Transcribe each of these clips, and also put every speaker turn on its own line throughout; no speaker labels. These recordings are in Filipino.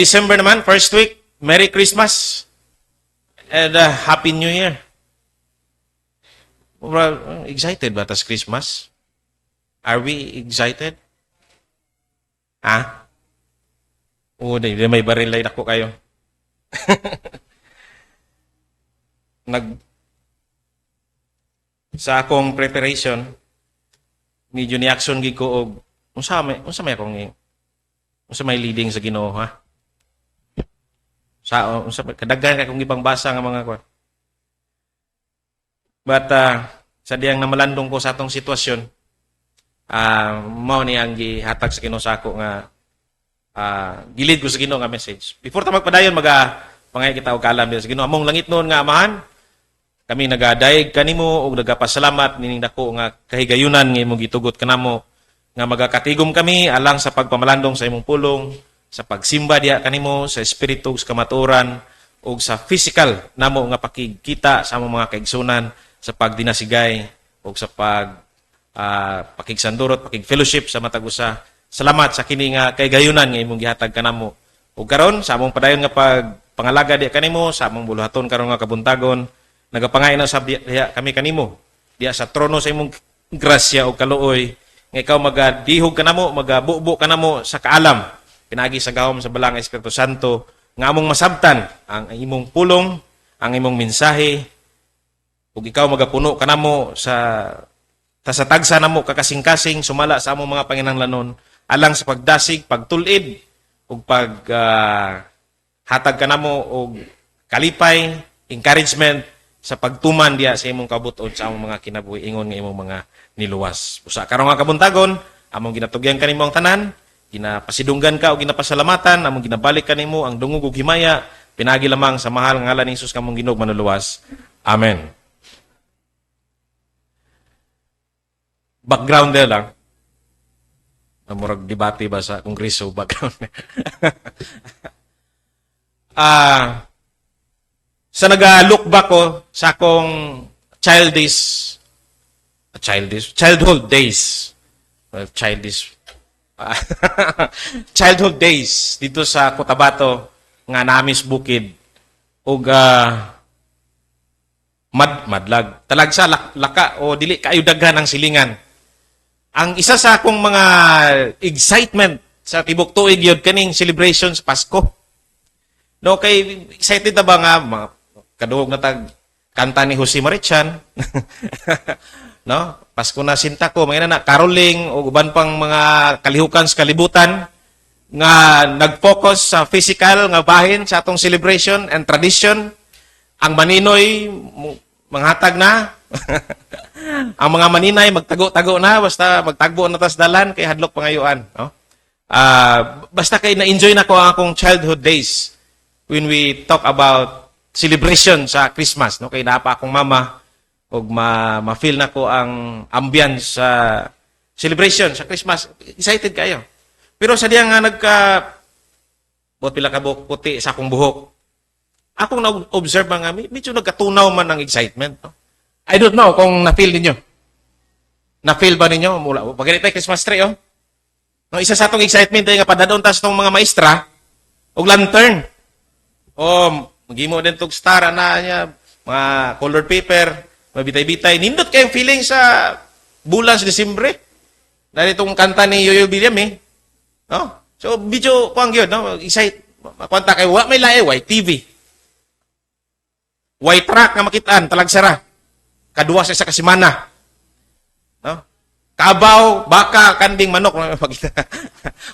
December naman, first week, Merry Christmas and Happy New Year. Excited ba tas Christmas? Are we excited? Ha? Oo, may baril light ako kayo. Sa akong preparation, medyo ni-action gid ko og unsa may leading sa Ginoo, ha? Kadaghan akong ibang basa nga mga kwa. But sa diyang namalandong ko sa atong sitwasyon, mao ni ang gihatag sa Ginoo sa ako nga gilid ko sa Ginoo nga message. Before ta magpadayon pangay kita og kalam sa Ginoo. Among langit noon nga amahan, kami nagadayeg kanimo og nagapasalamat nining dako nga kahigayunan nga imong gitugot kanamo nga magakatigom kami alang sa pagpamalandong sa imong pulong, sa pagsimba diha kanimo sa espiritu sa kamatuoran o sa physical namo nga pakigkita sa among mga kaigsunan sa pagdinasigay o sa pakigsandurot, pakigfellowship sa matag usa. Salamat sa kini nga kay gayunan nga imong gihatag kanamo. Ug karon sa among padayon nga pagpangalaga diha kanimo sa among buluhaton karon nga kabuntagon, nagapangay na sa diha kami kanimo diha sa trono sa imong grasya o kaluoy nga ikaw magadihog kanamo, magabubo kanamo sa kaalam pinagi sa gahom sa balang Espiritu Santo nga among masabtan ang imong pulong, ang imong mensahe ug ikaw magapuno kanamo sa tagsa namo kakasing-kasing sumala sa among mga panginahanglanon alang sa pagdasig, pagtulid ug hatag kanamo og kalipay, encouragement sa pagtuman diya sa imong kabuton sa among mga kinabuhi ingon nga imong mga niluwas. Usa karon nga kabuntagon, among ginatugyan kanimo ang tanan, ginapasidunggan ka o ginapasalamatan, among ginabalik kanimo ang dungog ug himaya, pinagi lamang sa mahal nga ngalan ni Hesus kamong Ginoo manuluwas. Amen. Background there lang. Murag debate ba sa Kongreso background. Sa naga-look back ko sa akong childhood days. Childhood days dito sa Cotabato nga namis bukid ug madlag talagsa laka o dili kaayo daghan ang silingan. Ang isa sa akong mga excitement sa tibok tuig yun kaning celebration sa Pasko. No, kay excited na ba nga kaduhog na tag kanta ni Jose Marichan. No? Pasko na sinta ko, mga na caroling o uban pang mga kalihukan sa kalibutan nga nag-focus sa physical nga bahin sa atong celebration and tradition. Ang maninoy manghatag na. Ang mga maninay magtago-tago na basta magtagbo na tas dalan kay hadlok pangayuan, no? Basta kay na-enjoy na ko ang akong childhood days when we talk about celebration sa Christmas, no? Kay naa pa akong mama ug ma-feel na ko ang ambience sa celebration sa Christmas. Excited kayo. Pero sa diya nga buot pila ka buhok puti sa akong buhok. Akong na-observe nga medyo nagkatunaw man ang excitement, no? I don't know kung na-feel ninyo. Na-feel ba ninyo? Mula, pag-ganit Christmas tree, oh. No, isa sa itong excitement ay nga padadon tas itong mga maestra og lantern. Magimo din itong star na niya, mga colored paper, mabitay-bitay. Nindot kayong feeling sa bulan sa Disyembre. Dahil itong kanta ni Yoyo William, eh. No? So, video ko ang yun, no? Excite. Makwanta kayo, may lae, white TV. White truck na makitaan, talagsara. Kadua sa isa kasimana. No? Kabaw, baka, kanding, manok.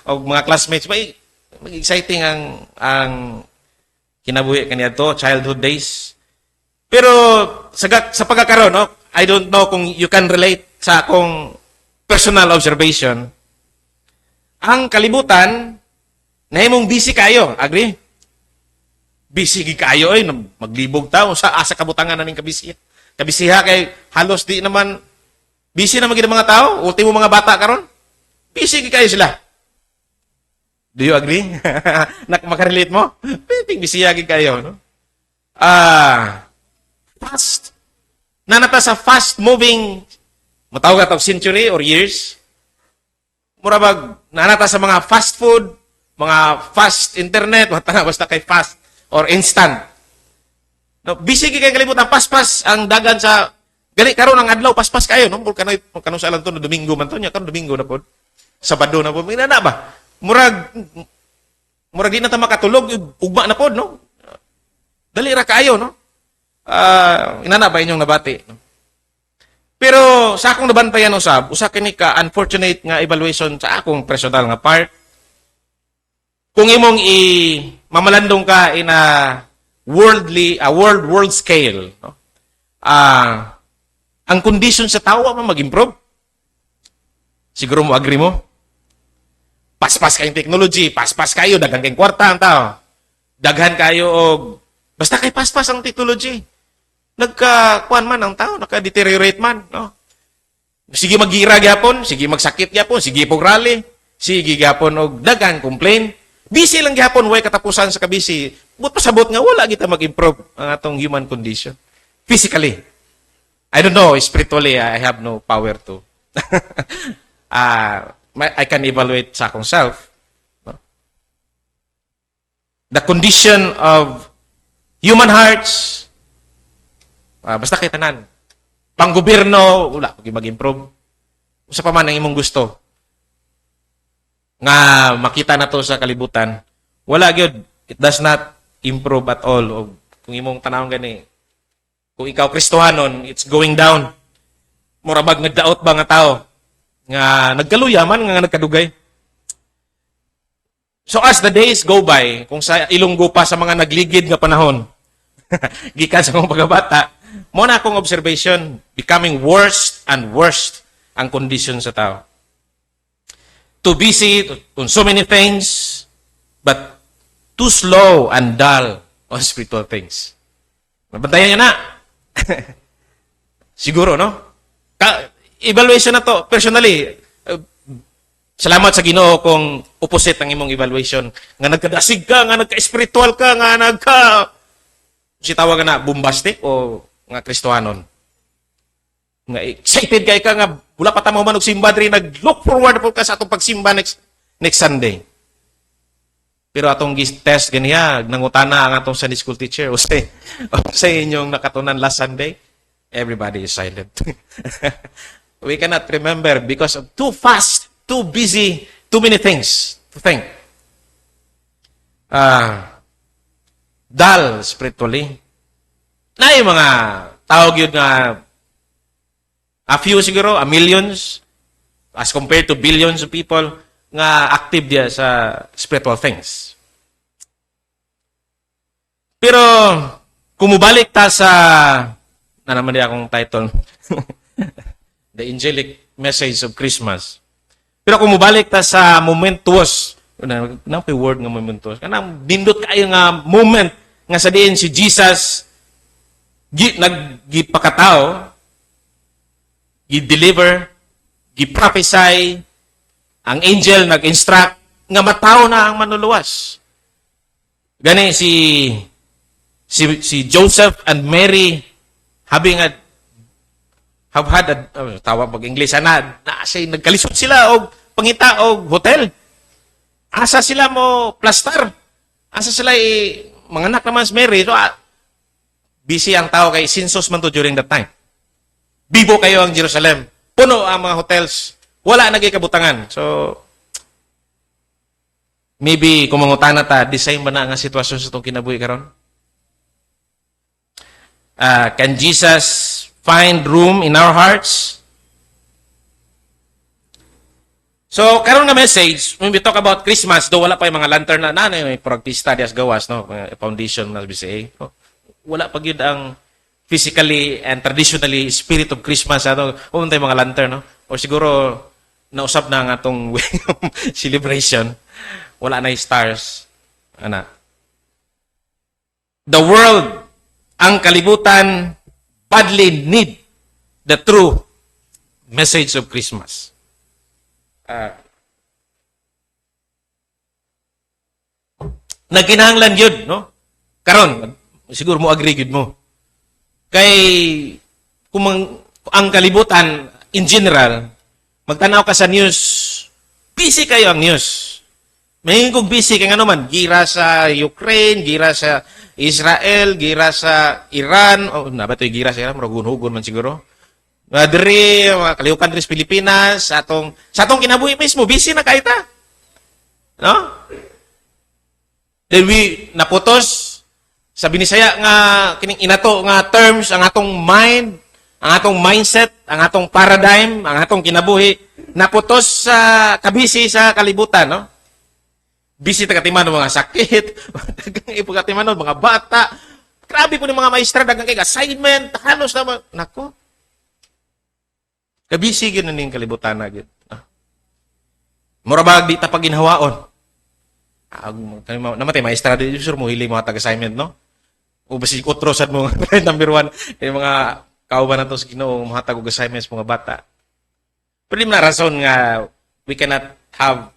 O mga classmates. Mag-exciting ang kinabuhi kaniya to, childhood days. Pero sa pagkakaroon, no? I don't know kung you can relate sa akong personal observation. Ang kalibutan, nahimong busy kayo. Agree? Busy kayo, maglibog tao. Sa asa kabutangan na ning kabisiya. Kabisiha kay halos di naman busy naman gid mga tao, ultimo mga bata karon. Busy kayo sila. Do you agree? Makarelate mo? Pwedeng busy gid kayo, no? Fast. Nanata sa fast moving matawag atong century or years. Murabag nanata sa mga fast food, mga fast internet, basta kay fast or instant. No, busy kay kalibutan, paspas ang dagan sa gali karon ang adlaw paspas kayo no kano sa alam to no Domingo man to nya karon Domingo na pod. Sabado na pod. Mina na ba? Murag di na ta makatulog ugma na pod no. Dali ra kaayo no. Inana ba inyong nabati no? Pero sa akong nabantayan usab, usa kini ka unfortunate nga evaluation sa akong personal nga part. Kung imong mamalandong ka in a world scale, no? Ang condition sa tao man mag-improve. Siguro mo agree mo? Paspas kayong technology, paspas kayo, daghan kayong kwarta ang tao. Daghan kayo og basta kay paspas ang technology. Nagka-kuan man ang tao, naka-deteriorate man, no? Sige magira gyapon, sige magsakit gyapon, sige pog rally, sige gyapon og daghan complain. Busy lang gyapon way katapusan sa kabisi. But pasabot nga wala kita mag-improve ang atong human condition. Physically. I don't know, spiritually I have no power to. I can evaluate sa akong self. No? The condition of human hearts basta kay tanan. Panggobyerno, wala pag mag-improve. Usa pa man ang imong gusto. Nga makita na to sa kalibutan. Wala gyud. It does not improve at all. O kung imong tanawon gani, kung ikaw Kristohanon, it's going down. Murabag nagdaot ba nga tao? Nga nagkaluyaman, nga nagkadugay. So as the days go by, kung sa Ilonggo pa sa mga nagligid nga panahon, gikan sa mga pagkabata, mo na akong observation, becoming worse and worse ang kondisyon sa tao. Too busy on so many things, but too slow and dull on spiritual things. Mabantayan niya na. Siguro, no? Evaluation na to, personally, salamat sa Ginoo kung opposite ang imong evaluation. Nga nagkadasig ka, nga nagka-spiritual ka, nga si tawag na bombastic o nga Kristohanon. Nga excited kay ka nga wala pa tamo man og simba diri nag-look forward po ka sa atong pagsimba next Sunday. Pero atong test ganiya nangutana ang atong Sunday school teacher o sa inyong nakatunan last Sunday, everybody is silent. We cannot remember because of too fast, too busy, too many things to think. Dull spiritually. Na yung mga tawag yun nga a few siguro, a millions, as compared to billions of people nga active diya sa spiritual things. Pero, kumubalik ta sa, na naman di akong title, The Angelic Message of Christmas. Pero kumubalik ta sa momentous, nang word nga momentous, kanang bindot kayo nga moment nga sa diin si Jesus nagipakatao, gi-deliver, gi-prophesy, ang angel nag-instruct, nga matao na ang manluluwas. Gani si Joseph and Mary have had tawag pag English na nagkalisod sila og pangita og hotel. Asa sila mo plaster? Asa sila manganak naman si Mary? So, busy ang tao kay sinsos man to during that time. Bibo kayo ang Jerusalem. Puno ang mga hotels. Wala nagay kabutangan. So, maybe kung mangutana ta, design ba na nga sitwasyon sa itong kinabuhi karon? Can Jesus find room in our hearts? So, karon nga message, when we talk about Christmas, do wala pa yung mga lantern na may practice study as gawas, no? Foundation na BCA. No? Wala pa yun ang physically and traditionally spirit of Christmas. Kung tayo mga lantern, no? O siguro, nausap na ang atong celebration. Wala na yung stars. The world, ang kalibutan, badly need the true message of Christmas. Nagkinahanglan yun, no? Karon, siguro mo agree yun mo. Kay, kung ang kalibutan, in general, magtanaw ka sa news, busy kayo ang news. May kong busy kay ano man, gira sa Ukraine, gira sa Israel, gira sa Iran, oh, na ba ito gira sa Iran, maragun-hugon man siguro. Diri, kalihukan diri sa Pilipinas, sa atong kinabuhi mismo, busy na kahit no? Then we naputos sa binisaya nga kining inato nga terms ang atong mind, ang atong mindset, ang atong paradigm, ang atong kinabuhi naputos sa kabisi sa kalibutan, no? Busy tagatiman ng mga sakit, dagang ipagatiman ng mga bata. Grabe po ng mga maestra, dagang kay assignment, halos na nako. Kabisi gyud ning kalibutan na gyud. Murabag di ta paginhawaon. Namatay maestra di sure mo hili mga tag-assignment, no? O basi utro sad mo number 1 yung mga kauban nato sa Ginoo mga tag assignments mga bata. Pero di na rason nga we cannot have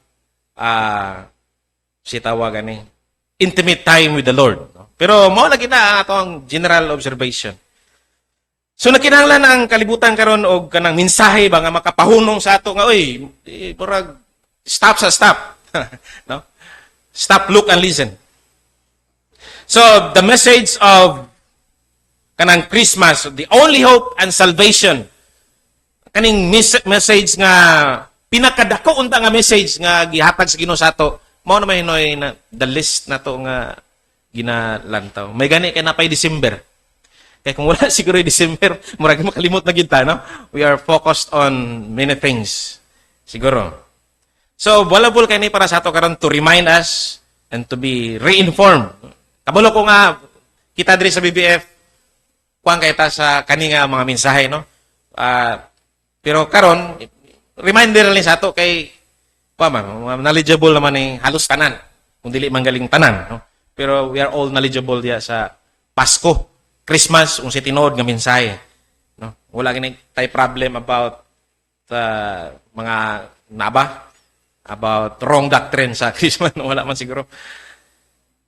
si tawagan ni intimate time with the Lord. No? Pero mao lagi na atong general observation. So nakinahanglan ang kalibutan karon og kanang mensahe ba nga makapahunong sa ato nga oy, murag stop. No? Stop, look and listen. So the message of kanang Christmas, the only hope and salvation. Kaning message nga pinakadako unta nga message nga gihatag sa Ginoo sa ato. Mao na may hinoy na the list na to nga ginalantaw. May gani kay napay December. Kaya kung wala siguro yung December, murag makalimot na kita, no? We are focused on many things. Siguro. So, valuable kayo ni para sa ato karon to remind us and to be reinformed. Kabalo ko nga, kita diri sa BBF, kuwang kayo ta sa kaninga mga mensahe, no? Pero karon reminder lang sa ato kay knowledgeable naman ni halos tanan. Kung dili manggaling tanan, no? Pero we are all knowledgeable diya sa Pasko, Christmas, kung si tinuod nga mensahe. No? Wala gini tay problem about mga naba, about wrong doctrine sa Christmas. Wala man siguro.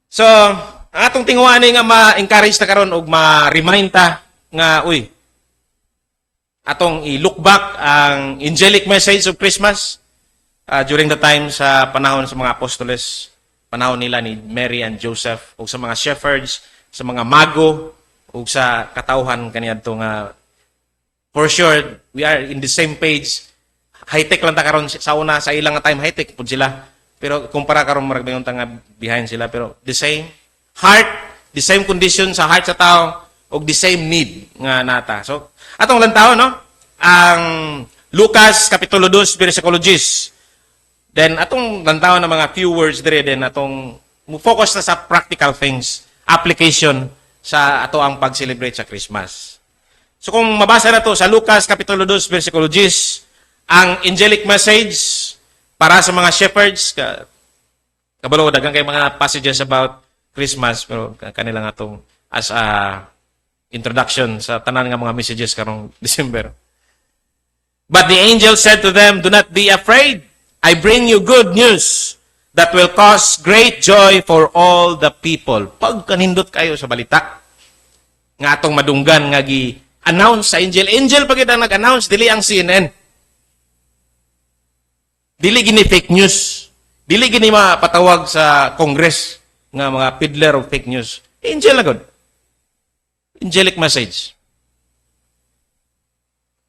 So, ang atong tinguan nga ma-encourage ta karon og ma-remind ta nga, atong i-look back ang angelic message of Christmas during the time sa panahon sa mga apostoles, panahon nila ni Mary and Joseph, o sa mga shepherds, sa mga mago, o sa katauhan kaniadto nga for sure we are in the same page. High-tech lang ta karon sa una sa ilang time high-tech pud sila. Pero kumpara karon marag mayon nga behind sila pero the same heart, the same condition sa heart sa tao og the same need nga nata. So atong lantaw no ang Lucas kapitulo 2 versikulo 10. Then atong lantaw na mga few words dire then atong focus na sa practical things, application sa ato ang pag-celebrate sa Christmas. So kung mabasa na to sa Lucas Kapitulo 2, versikulo 10, ang angelic message para sa mga shepherds, kabalo, dagang kay mga passages about Christmas, pero kanilang atong as a introduction sa tanan nga mga messages karong December. But the angel said to them, "Do not be afraid. I bring you good news that will cause great joy for all the people." Pag kanindot kayo sa balita, nga atong madunggan nga gi-announce sa angel. Angel pag ang nag-announce, dili ang CNN. Dili gini fake news. Dili gini mapatawag sa Congress nga mga peddler of fake news. Angel na god. Angelic message.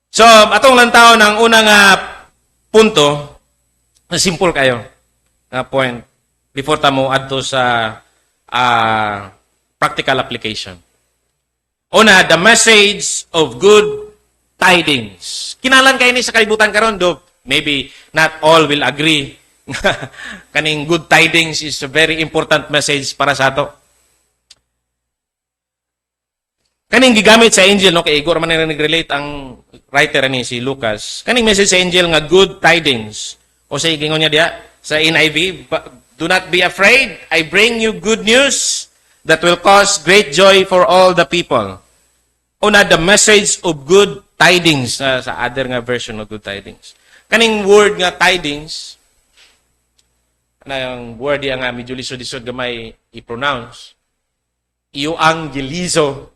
So, atong lantaw ng unang punto, na simple kayo. Point before tamo adto sa practical application. Una, the message of good tidings. Kinalan kayo ni sa kalibutan karon do maybe not all will agree. Kaning good tidings is a very important message para sa ato. Kaning gigamit sa angel no kay igor man nag-relate ang writer ni si Lucas. Kaning message sa angel nga good tidings. O sa gingon niya diya sa NIV, "Do not be afraid. I bring you good news that will cause great joy for all the people." Una, the message of good tidings. Sa other nga version of good tidings. Kaning word nga tidings, na yung word yang medyo lisod-lisod gamay i-pronounce, euangelizo,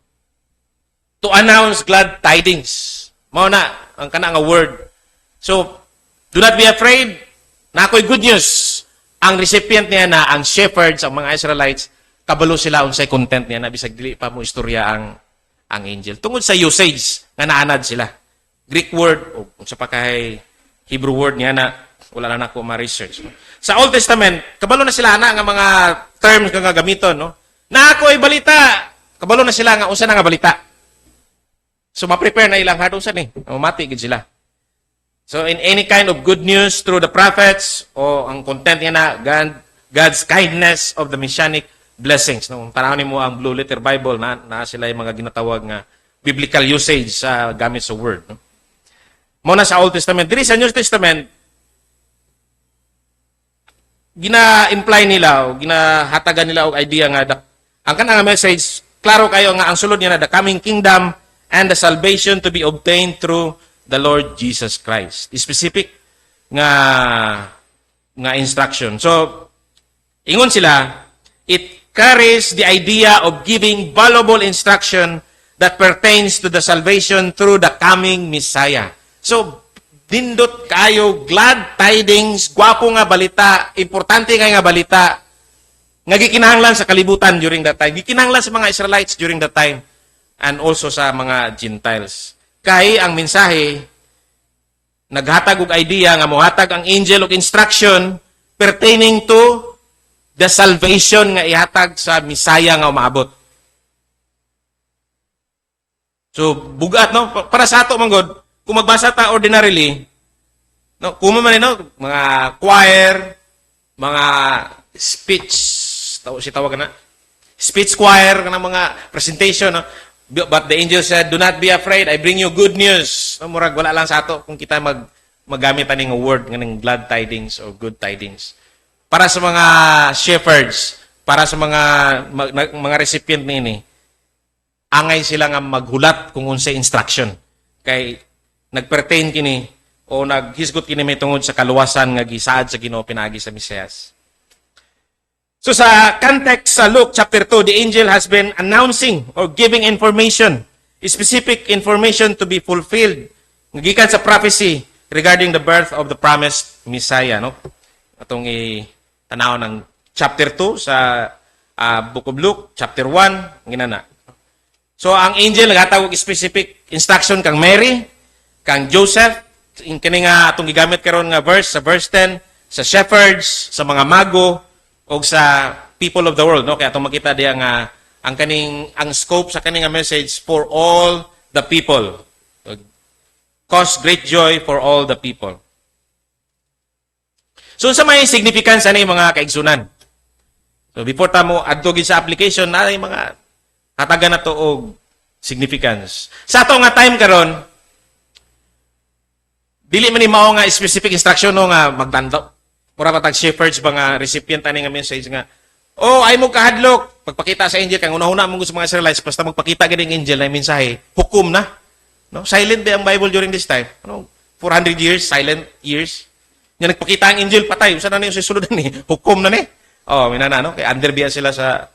to announce glad tidings. Mao na, ang kana nga word. So, do not be afraid. Na ako'y good news. ang recipient niya na ang shepherds, ang mga Israelites, kabalo sila unsay content niya na bisag dili pa mo istorya ang angel. Tungod sa usage nga naanad sila. Greek word o unsa pa kay Hebrew word niya na wala na nako ma-research. Sa Old Testament, kabalo na sila na nga mga terms nga gamiton, no? Na ako ay balita. Kabalo na sila nga unsa na nga balita. So ma-prepare na ilang heart unsa ni. Mati gid sila. So in any kind of good news through the prophets o ang content niya na God's kindness of the messianic blessings. No? Tanawin mo ang Blue Letter Bible na sila yung mga ginatawag nga biblical usage sa gamit sa word. No? Muna sa Old Testament. Diri sa New Testament, gina-imply nila o ginahatagan nila og idea nga ang kanang message, klaro kayo nga ang sulod niya na the coming kingdom and the salvation to be obtained through the Lord Jesus Christ. Specific nga instruction. So, ingon sila, it carries the idea of giving valuable instruction that pertains to the salvation through the coming Messiah. So, dindot kayo, glad tidings, gwapo nga balita, importante nga balita, nga gikinahanglan sa kalibutan during that time. Gikinahanglan sa mga Israelites during that time and also sa mga Gentiles. Kay ang mensahe, naghatag og idea nga mohatag ang angel og instruction pertaining to the salvation nga ihatag sa Messiah nga umaabot. So, bugat, no? Para sa ato, manggod, kung magbasa ta ordinarily, no? Kung man, no? Mga choir, mga speech, si tawag na, speech choir, kanang mga presentation, no? But the angel said, do not be afraid, I bring you good news. No, murag, wala lang sa ato kung kita maggamit aning word ng glad tidings or good tidings. Para sa mga shepherds, para sa mga recipient nini, angay sila nga maghulat kung unsay instruction. Kay nagpertain kini o naghisgot kini may tungod sa kaluwasan nga gisaad sa Ginoo pinaagi sa Mesiyas. So sa context sa Luke chapter 2, the angel has been announcing or giving information, specific information to be fulfilled, gikan sa prophecy regarding the birth of the promised Messiah. No? Atong tanaw ng chapter 2 sa Book of Luke, chapter 1, ginana. So ang angel naghatag og specific instruction kang Mary, kang Joseph, kini nga atong gigamit karon nga verse sa verse 10, sa shepherds, sa mga mago, o sa people of the world, no? Kaya itong makita diya nga ang scope sa kaning message for all the people. Cause great joy for all the people. So sa may significance ani mga kaigsunan. So before ta mo adto gid sa application na mga hatagan na to og significance. Sa ato nga time karon dili man ni mao nga specific instruction no nga magdandaw. Mura patag shepherds ba nga recipient ani nga message nga, oh, ay mo kahadlok. Pagpakita sa angel, kang una-una mong gusto mga Israelites, basta magpakita ganing angel na mensahe, hukom na. No? Silent ba ang Bible during this time? 400 years, silent years. Nga nagpakita ang angel, patay. Saan na yung susunod ni? Hukom na ni. Oh, minana, no? Kaya underbiya sila sa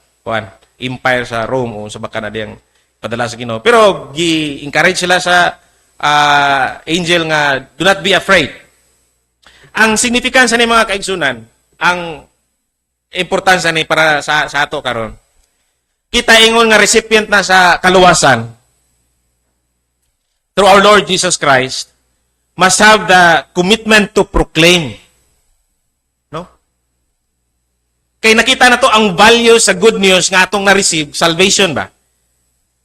empire sa Rome o sa baka na diyang padala sa Ginoo. Pero, gi-encourage sila sa angel nga, do not be afraid. Ang significance ni mga kaigsunan, ang importansya ni para sa ato karon. Kita ingon nga recipient na sa kaluwasan through our Lord Jesus Christ must have the commitment to proclaim. No? Kay nakita na to ang value sa good news nga atong na-receive, salvation ba?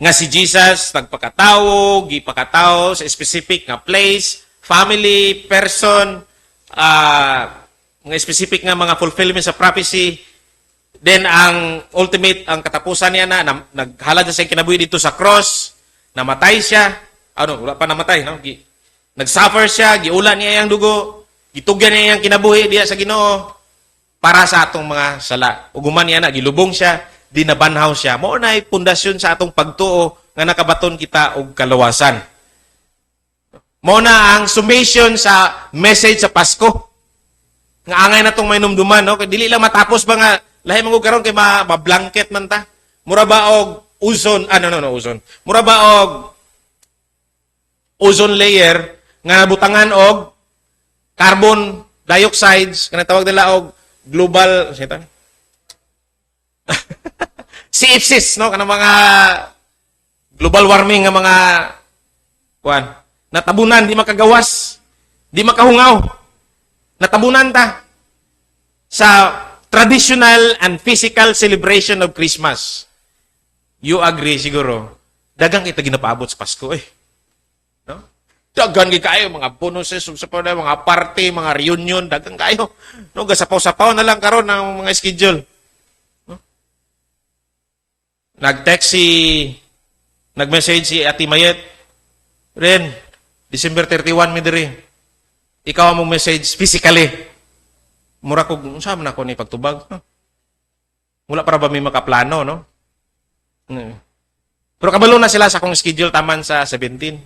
Nga si Jesus nagpakatao, gipakatao sa specific nga place, family, person, mga specific nga mga fulfillment sa prophecy. Then ang ultimate, ang katapusan niya na naghalad sa kinabuhi dito sa cross, namatay siya, wala pa namatay, no? Nagsuffer siya, giulan niya yung dugo, gitugyan niya yung kinabuhi diya sa Ginoo para sa atong mga sala. Uguman niya na, gilubong siya, dinabanhaw siya. Mao na pundasyon sa atong pagtuo nga nakabaton kita og kaluwasan. Mao na ang summation sa message sa Pasko. Nga angay na tong may numduman, no? Dili lang matapos ba nga lahi man karon kay ma-blanket man ta. Mura ba og ozone, ozone. Mura ba og ozone layer nga nabutangan og carbon dioxide, kana tawag nila og global, si IPSIS, no? Kanang mga global warming nga mga natabunan, di makagawas, di makahungaw. Natabunan ta sa traditional and physical celebration of Christmas. You agree siguro? Dagang kita ginapaabot sa Pasko No? Dagang kayo mga bonuses, mga party, mga reunion, dagang kayo. No, gasapaw-sapaw na lang karon ng mga schedule. No? Nag-message si Ate Mayet, Ren, December 31 mi diri. Ikaw ang message physically. Mura ko, saan na ako ni pagtubag? Wala para ba may makaplano, no? Pero kabalo na sila sa akong schedule taman sa 17.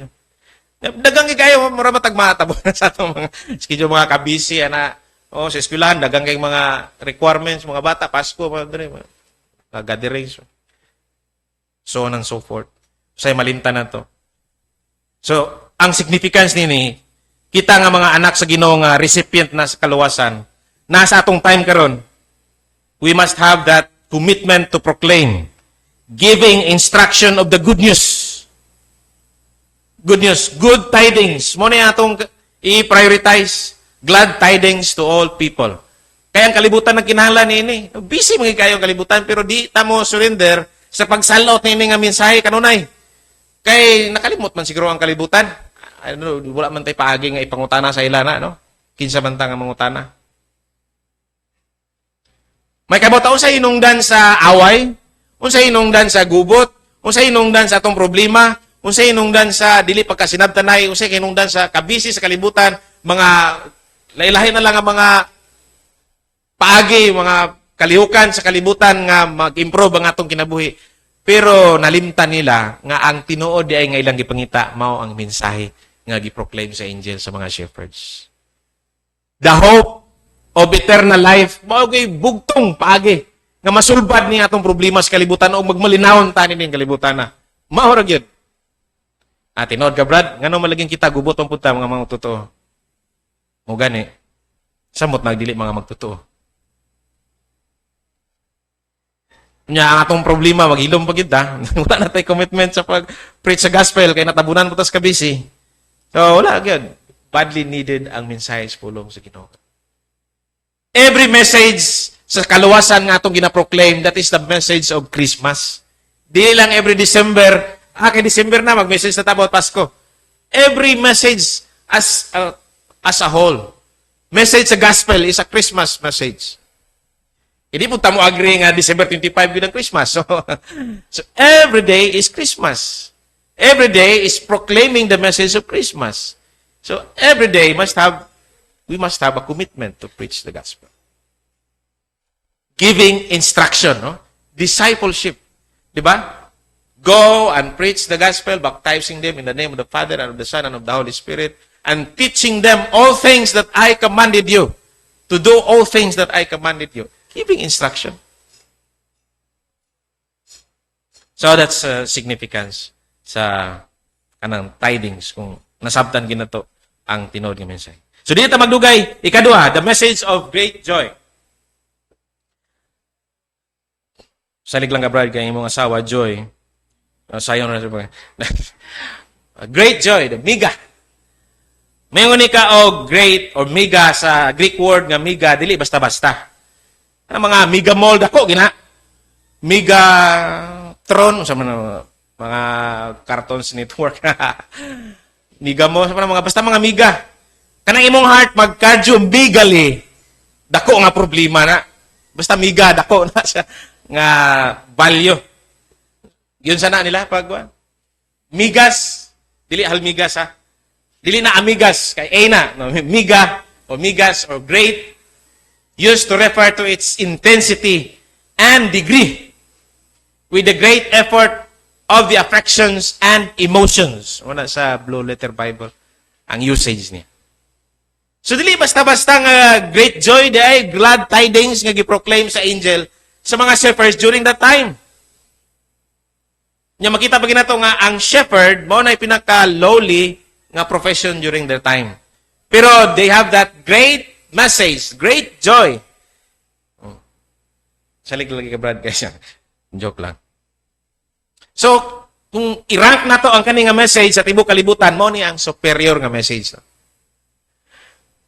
Dagang kayo, mura matagmatabo na sa itong mga schedule, mga kabisi, sa eskwelahan, dagang kayong mga requirements, mga bata, Pasko, mga gatherings. So on and so forth. Sa'yo malinta na to. So, ang significance nini, kita nga mga anak sa Ginoo nga recipient na sa kaluwasan, nasa atong time karon, we must have that commitment to proclaim, giving instruction of the good news. Good news, good tidings. Mo na atong i-prioritize glad tidings to all people. Kaya ang kalibutan na kinahanglan ini, busy mga kayo ang kalibutan, pero di tamo surrender sa pagsalot nini nga mensahe kanunay. Kay nakalimot man siguro ang kalibutan. Wala man tayo paagi nga ipangutana sa ilana, no? Kinsa man ta nga mangutana. May kabota unsay hinungdan sa away, unsay hinungdan sa gubot, unsay hinungdan sa atong problema, unsay hinungdan sa dili pagkasinabtanay, unsay hinungdan sa kabisi sa kalibutan, mga lailahi na lang ang mga paagi, mga kalihukan sa kalibutan nga mag-improve ang atong kinabuhi. Pero nalimtan nila nga ang tinuod di ay nga ilang gipangita mao ang mensahe nga giproclaim sa angel sa mga shepherds. The hope of eternal life mao gay bugtong paagi nga masulbad ni atong problema sa kalibutan o magmalinawon ta ni kalibutan na. Mao ra gyud. Tinuod ka Brad, ngano malaging kita gubot ang punta mga totoo. Mo gani. Samot nagdili mga magtotoo. Nya ang atong problema maghilom pa kita. Wala na tay commitment sa pag-preach sa gospel kay natabunan mo tas kabisi. So wala gyud. Badly needed ang mensahe sa pulong sa Ginoo. Every message sa kaluwasan nga atong gina-proclaim, that is the message of Christmas. Di lang every December, kay December na mag-message na tabo at Pasko. Every message as a whole. Message sa gospel is a Christmas message. Hindi po tamo agree nga December 25 yun ang Christmas. So every day is Christmas. Every day is proclaiming the message of Christmas. So every day we must have a commitment to preach the gospel. Giving instruction, no? Discipleship. Diba? Go and preach the gospel, baptizing them in the name of the Father and of the Son and of the Holy Spirit, and teaching them all things that I commanded you. To do all things that I commanded you. Giving instruction. So that's significance sa kanang tidings kung nasabtan ginato ang tinuod nga mensahe. So dito magdugay, ikaduha, the message of great joy. Salig lang ka brad kay imong asawa joy. Sayon na great joy, the mega. Mayroon ka o great or mega sa Greek word nga mega dili basta-basta. Ang mga mega mall dako gina. Mega tron sa mga cartoons network. Mega mall sa mga basta mga mega. Kanang imong heart magkadyo megally. Dako nga problema na. Basta mega dako na siya nga value. Yun sana nila pag migas dili halmigas ha. Dili na amigas kay Ena, no? Miga o migas or great used to refer to its intensity and degree with the great effort of the affections and emotions. Wala sa Blue Letter Bible ang usage niya. So dili basta-basta nga great joy di ay glad tidings nga giproclaim sa angel sa mga shepherds during that time. Nya makita pa ginato nga ang shepherd mao na pinaka-lowly nga profession during their time. Pero they have that great message, great joy. Salig lagi ka Brad guys. Joke lang. So, kung i-rank na to ang kaning nga message sa tibuok kalibutan, mo ni ang superior nga message.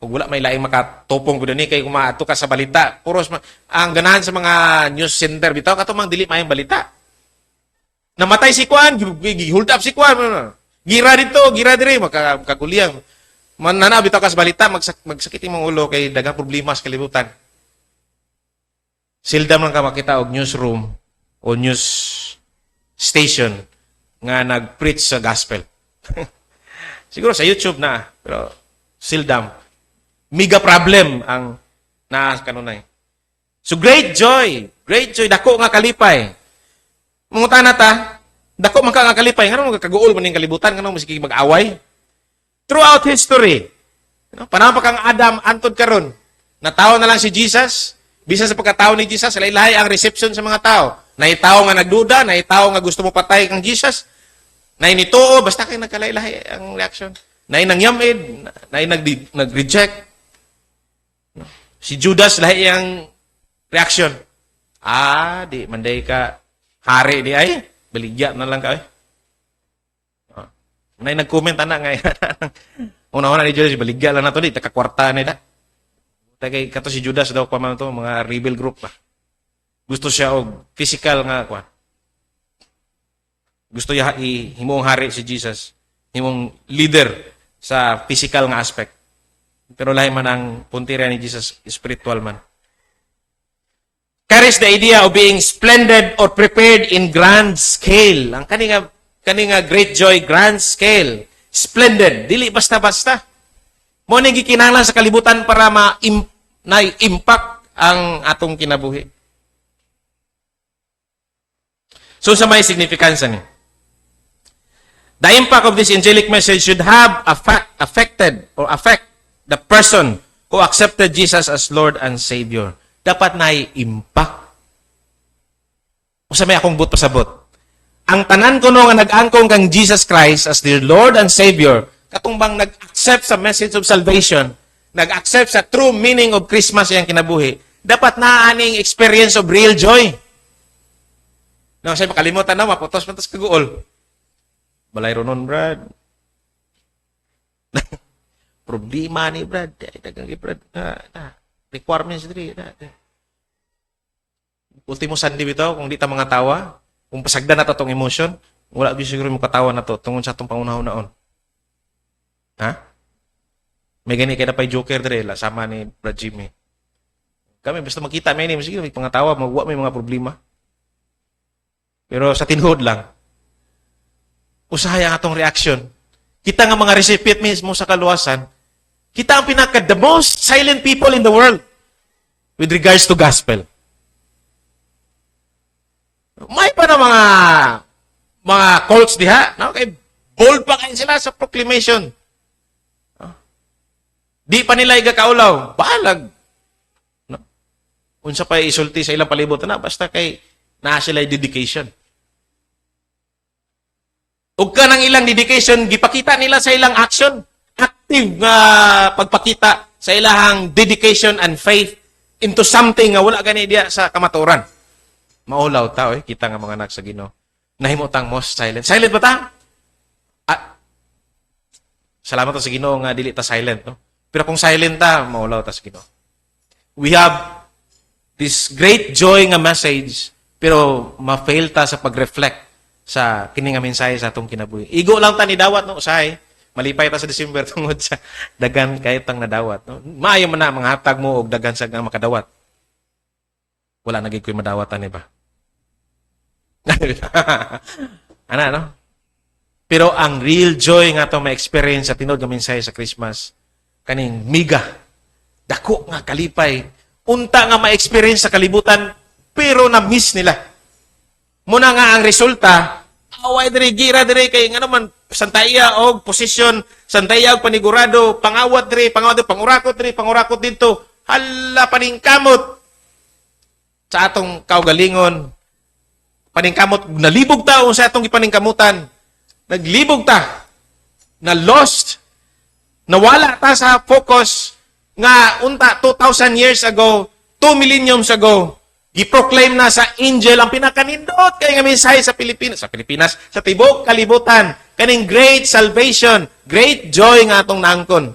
Kung wala may laing makatupong ko ni kay kumaato ka sa balita, puros ang ganahan sa mga news center bitaw katumang dili mayang balita. Namatay si Kwan, hold up si Kwan. Gira dito, gira dire, magkaguliang. Manana bitaw ka sa balita, magsakit imong ulo kay daghang problema sa kalibutan. Sildam lang ka makita og newsroom o news station nga nag-preach sa gospel. Siguro sa YouTube na, pero sildam. Mega problem ang kanunay. So great joy, dako nga kalipay. Mungutan na ta, dako man ka nga kalipay, ngano magkaguol man ning kalibutan, ngano masigi mag-away. Throughout history, panahon pa kang Adam antod karon, natawo na lang si Jesus. Bisan sa pagkatao ni Jesus, lahi-lahi ang reception sa mga tao. Naitaw nga nagduda, naitaw nga gusto mo patay kang Jesus, nainitoo, basta kayo nagkalay-lahi ang reaction. Nain nangyamid, nain nag-reject. Si Judas, lahi ang reaction. Di, manday ka, hari di ay, baligya na lang ka ay. Nain nag-comment na nga, una-una ni Judas, baligya lang na to, di, takakwarta na da. Kay kato si Judas daw pa man to, mga rebel group pa. Gusto siya og physical nga kwa. Gusto niya himong hari si Jesus, himong leader sa physical nga aspect. Pero lahi man ang puntira ni Jesus, spiritual man. Carries the idea of being splendid or prepared in grand scale. Ang kaninga great joy, grand scale. Splendid, dili basta-basta. Mo ning gikinahanglan sa kalibutan para na-impact ang atong kinabuhi. So sa may significance ni. The impact of this angelic message should have affect the person who accepted Jesus as Lord and Savior. Dapat na-impact. O sa may akong but pasabot. Ang tanan ko nga nag-angkong kang Jesus Christ as their Lord and Savior, katumbang nag-accept sa message of salvation, nag-accept sa true meaning of Christmas yung kinabuhi, dapat naaning experience of real joy. No, say makalimutan na, maputos-putos kaguol. Balay ronon, Brad. Problema ni Brad. Dagang Brad. Requirements diri. Ultimo sandi bitaw, kung di ta mga tawa, kung pasagdan na tong emotion, wala gyud siguro mo katawa na to tungod sa atong pangunahon-naon. Ha? May gani kay na pay joker dire la sama ni Brad Jimmy. Kami basta makita may ni sige may pangatawa, magwa may mga problema. Pero sa tinuod lang, usahay ang atong reaction. Kita nga mga recipient mismo sa kaluwasan, kita ang the most silent people in the world with regards to gospel. May pa na mga cults diha, no? Kay bold pa kayo sila sa proclamation. Di pa nila igakaulaw, balag. No? Unsa pa isulti sa ilang palibot na, basta kay naa sila dedication. Ug kanang ilang dedication, gipakita nila sa ilang action. Active nga pagpakita sa ilang dedication and faith into something nga wala gani diya sa kamaturan. Maulaw ta, kita nga mga anak sa Ginoo. Nahimutang most silent. Silent ba ta? Salamat ta sa Ginoo nga dili ta silent, no? Pero kung silent ta, maulaw ta sa Ginoo. We have this great joy nga message, pero ma-fail ta sa pag-reflect sa kini nga mensahe sa atong kinabuhi. Igo lang ta ni dawat, no? Usahay, malipay ta sa December tungod sa dagan kahit ang nadawat. No? Maayo man na, mga hatag mo og dagan sa nga makadawat. Wala naging ko'y madawatan, ba? Ana, no? Pero ang real joy nga ito ma-experience sa tinod nga mensahe sa Christmas, kaning miga, dako nga kalipay, unta nga ma-experience sa kalibutan, pero na-miss nila. Muna nga ang resulta, away diri, gira diri, kay nga naman, santaya og posisyon, santaya og panigurado, pangawat diri, pangurakot dito, hala paningkamot sa atong kaugalingon, paningkamot, nalibog ta sa atong ipaningkamutan, naglibog ta, na lost, nawala ta sa focus nga unta 2,000 years ago, 2 millenniums ago, Giproclaim na sa angel ang pinakanindot kay nga mensahe sa Pilipinas, sa tibok kalibutan, kaning great salvation, great joy nga atong naangkon.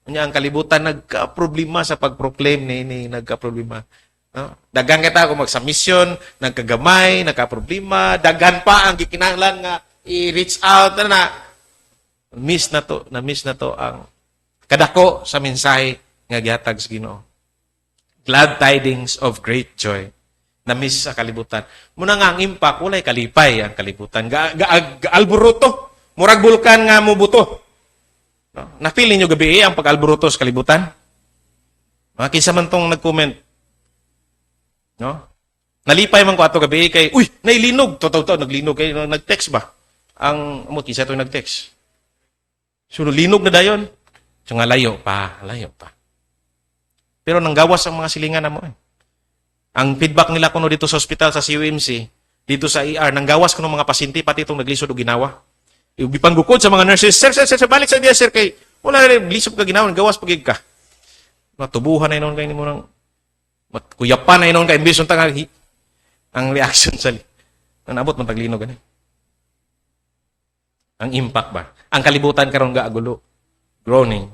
Unya ang kalibutan nagka-problema sa pag-proclaim ni nagka-problema. No? Dagan kita kung magsa-mission, nagkagamay, nagka-problema, dagan pa ang gikinahanglan nga i-reach out na miss na to ang kadako sa mensahe nga gihatag sa Ginoo. Glad tidings of great joy. Na-miss sa kalibutan. Muna nga ang impact, walay kalipay ang kalibutan. Alburuto. Murag bulkan nga mubuto. No? Na-feel ninyo gabi ang pag-alburuto sa kalibutan? Mga kinsa man tong nag-comment. No? Nalipay man ko ato gabi kay, uy, nailinog. Totoo, naglinog. Kay, nag-text ba? Kinsa itong nag-text? So, linog na dayon. So nga layo pa. Pero nanggawas ang mga silingan na mo. Ang feedback nila kuno dito sa hospital, sa CUMC, dito sa ER, nanggawas kuno mga pasyente, pati itong naglisod o ginawa. Ipanggukod sa mga nurses, sir, balik sa diya, sir, kay wala rin, lisod ka ginawa, nanggawas pagig ka. Matubuhan na inon kayo mo nang, kuyapan na inon kayo, imbis nga, ang reaction sa, nanabot man taglinog ganun. Ang impact ba? Ang kalibutan karon gaagulo, groaning.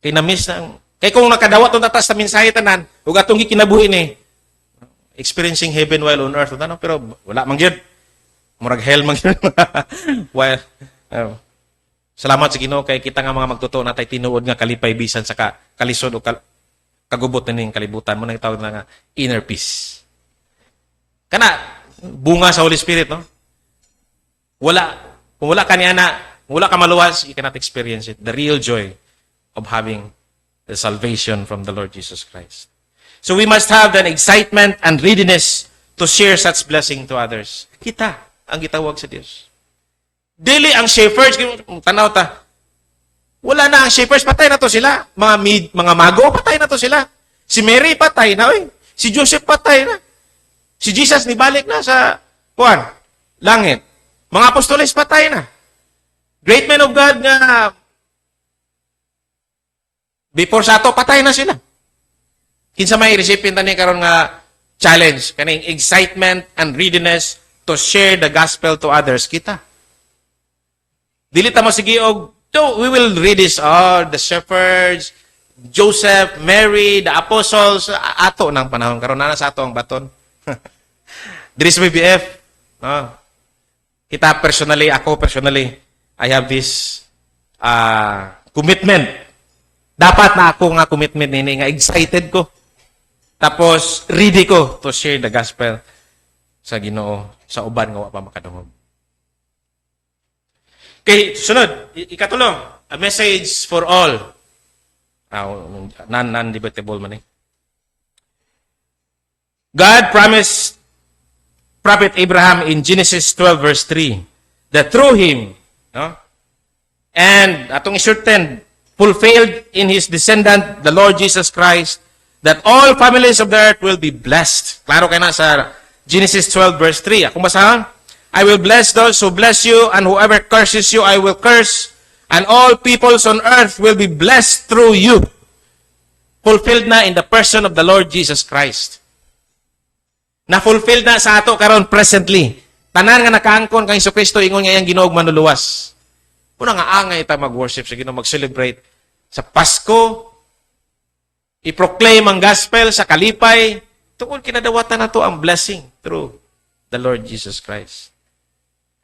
Kay na-miss na kay kung nakadawat ng tatas sa mensahe tanan, ug atong gikinabuhi ni experiencing heaven while on earth, ano? Pero wala man gyud. Murag hell man gyud. Well, salamat sa Ginoo kay kita nga mga magtotoo natay tinuod nga kalipay bisan sa kalisod o kagubot na ning kalibutan mo nang tawag na nga inner peace. Kana bunga sa Holy Spirit, no? Kung wala ka niya wala ka maluwas, you cannot experience it. The real joy of having the salvation from the Lord Jesus Christ. So we must have an excitement and readiness to share such blessing to others. Kita ang gitawag sa Dios. Dili ang shepherds, tanaw ta. Wala na ang shepherds, patay na to sila. Mga mago, patay na to sila. Si Mary, patay na. Si Joseph, patay na. Si Jesus, nibalik na sa langit. Mga apostoles, patay na. Great men of God nga before sa ato, patay na sila. Kinsa may recipient ni karon nga challenge, kaning excitement and readiness to share the gospel to others, kita. Dili ta mo sige og, we will read this, the shepherds, Joseph, Mary, the apostles, ato ng panahon. Karon na sa ato ang baton. Dili sa BBF, kita ako personally, I have this commitment. Dapat na ako nga commitment nini nga excited ko. Tapos ready ko to share the gospel sa Ginoo sa uban nga wa pa makadungog. Okay, sunod, ikatulong, a message for all. Non-debatable man eh. God promised Prophet Abraham in Genesis 12 verse 3 that through him, and atong isurten, fulfilled in his descendant, the Lord Jesus Christ, that all families of the earth will be blessed. Klaro kayo na sa Genesis 12 verse 3. Akong basahan, I will bless those who bless you, and whoever curses you, I will curse, and all peoples on earth will be blessed through you. Fulfilled na in the person of the Lord Jesus Christ. Na-fulfilled na sa ato karon presently. Tanan nga nakaangkon kang Jesucristo, ingon nga iyang Ginoo manuluwas. Una nga angay ta mag-worship sa Ginoo, mag-celebrate sa Pasko, i-proclaim ang gospel sa kalipay, tungkol kinadawatan na to ang blessing through the Lord Jesus Christ.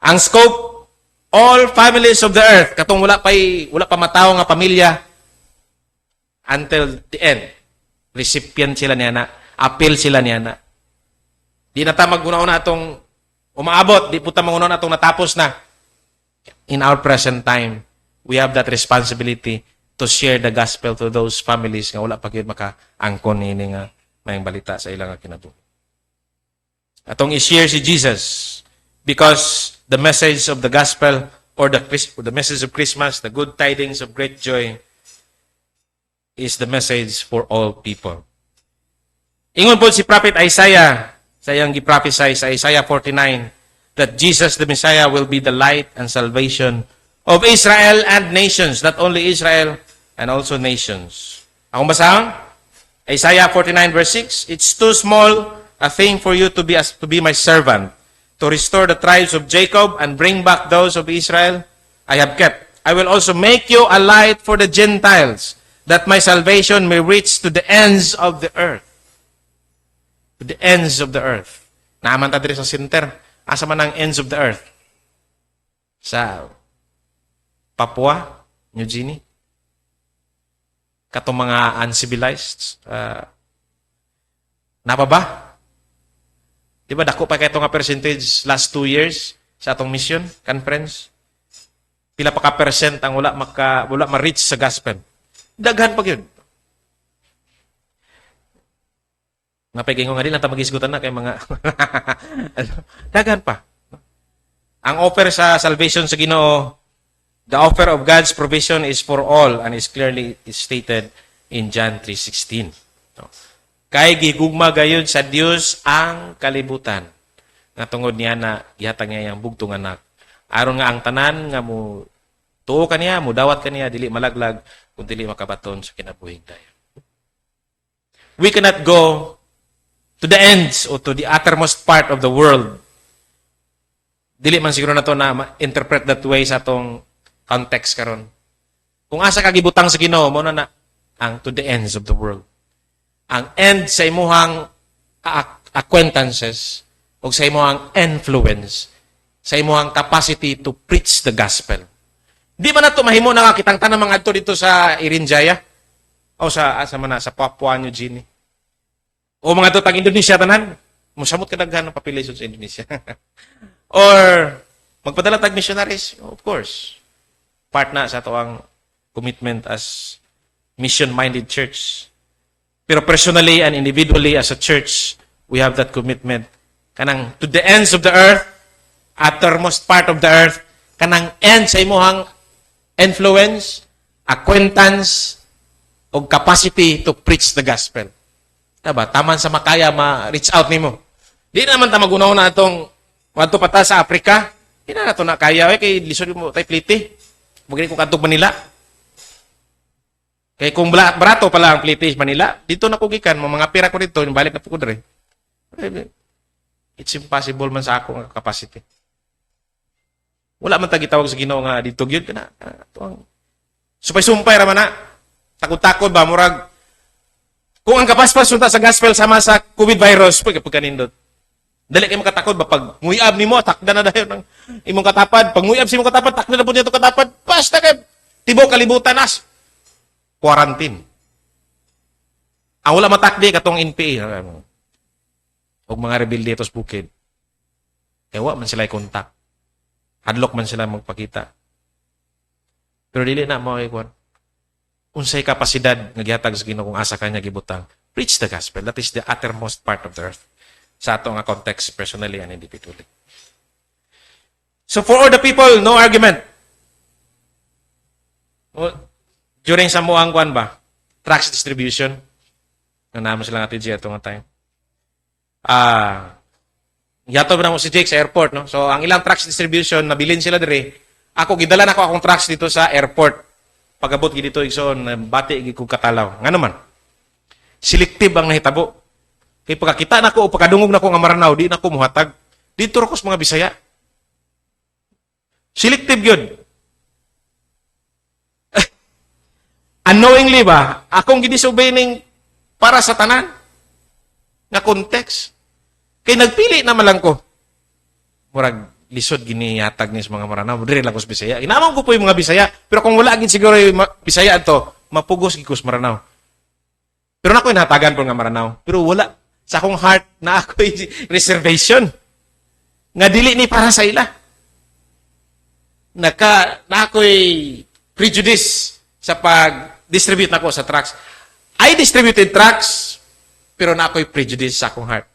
Ang scope, all families of the earth, katong wala pa matao nga pamilya, until the end, recipient sila niya na, appeal sila niya na. Di na ta mag-una-una itong umaabot, di po ta mag-una-una itong natapos na. In our present time, we have that responsibility to share the gospel to those families nga wala pa gyud maka-angkon ini nga mayang balita sa ilang kinabuhi. Atong i-share si Jesus because the message of the gospel or the message of Christmas, the good tidings of great joy is the message for all people. Ingon po si Prophet Isaiah, sayang gi-prophesy sa Isaiah 49 that Jesus the Messiah will be the light and salvation of Israel and nations, not only Israel and also nations. Akong basahan? Isaiah 49 verse 6, it's too small a thing for you to be my servant, to restore the tribes of Jacob and bring back those of Israel I have kept. I will also make you a light for the Gentiles, that my salvation may reach to the ends of the earth. To the ends of the earth. Naaman ta diri sa center. Asa man ang ends of the earth? Sa Papua, New Guinea. Katong mga uncivilized. Napa ba? Di ba dako pa kay nga percentage last 2 years sa atong mission conference? Pila pa ka percent ang wala ma-reach sa gospel? Daghan pa gyud. Napagingong nga din lang ta magisgutan na kay mga daghan pa. Ang offer sa salvation sa Ginoo, the offer of God's provision is for all and is clearly stated in John 3:16. Kay gigugma gayud sa Dios ang kalibutan. Nga tungod niya na gihatag niya yang bugtong anak. Aron nga ang tanan nga mo tuo kaniya, mo dawat kaniya dili malaglag kun dili makabaton sa kinabuhing dayon. We cannot go to the ends or to the uttermost part of the world. Dili man siguro nato na interpret that way sa atong context karon. Kung asa ka gibutang sa Ginoo mo na ang to the ends of the world. Ang end sa imuhang acquaintances o sa imuhang influence, sa imuhang capacity to preach the gospel. Di ba nato mahimo na kitang tanang mga adto dito sa Irinjaya o sa Papua New Guinea? O mga to tag Indonesia tanan, musamot kadaghan ng population sa Indonesia. Or magpadala tag missionaries, of course. Part na sa ato ang commitment as mission-minded church. Pero personally and individually as a church, we have that commitment. Kanang to the ends of the earth, uttermost part of the earth, kanang end sa imuhang influence, acquaintance, o capacity to preach the gospel. Diba? Taman sa makaya, ma-reach out nimo. Di naman ta magunaw na itong wadto pata sa Africa. Di na ito na kaya. Kay lisod mo tayo pliti. Magiging kung kantog Manila. Kaya kung barato pala ang pliti Manila, dito na kugikan. Mga pira ko dito, balik na po ko dere. It's impossible man sa akong capacity. Wala man tagitawag sa Ginoo nga dito gyud kana. Supay-sumpay ra man na. Takot-takot ba murag kung ang kapaspas sunta sa gospel sama sa COVID virus, pagkanindot. Dali kayo makatakod ba pag nguyab nimo takda na dayon ng imong katapad. Pag nguyab si imong katapad, takda na pud niya to katapad. Basta kay tibo kalibutan as quarantine. Ang wala matakdi katong NPA og mga rebelde tos bukid. Kaya wa man sila kontak. Hadlok man sila magpakita. Pero dili na mo ikon. Unsay kapasidad nga gihatag sa Ginoo kung asa kanya gibutang. Preach the gospel. That is the uttermost part of the earth. Sa ato nga context, personally and individually. So for all the people, no argument. During sa muang kwan ba? Tracts distribution. Naman sila natin siya ito nga time. Yato ba na mo si Jake sa airport, no? So ang ilang tracts distribution, nabilin sila dire. Ako, gidala na akong tracts dito sa airport. Pagabot gid dito igsoon bati gid kog katalaw. Ngano man? Selective ang nahitabo. Kay pagkakita nako o pagkadungog nako nga Maranao, di nako muhatag. Dito ra ko sa mga Bisaya. Selective yun. Unknowingly ba, akong ginisobey ning para sa tanan nga context. Kay nagpili naman lang ko. Murag lisod ginihatag ni sa mga Maranao, dire lang ko sa Bisaya. Inamang ko po yung mga Bisaya, pero kung wala gid siguro yung Bisaya ato, mapugos gid ko sa Maranao. Pero nako inhatagan po nga Maranao, pero wala sa akong heart na ako'y reservation. Nga dili ni para sa ila. Na ako'y prejudice sa pag-distribute nako sa tracts. I distributed tracts, pero na ako'y prejudice sa akong heart.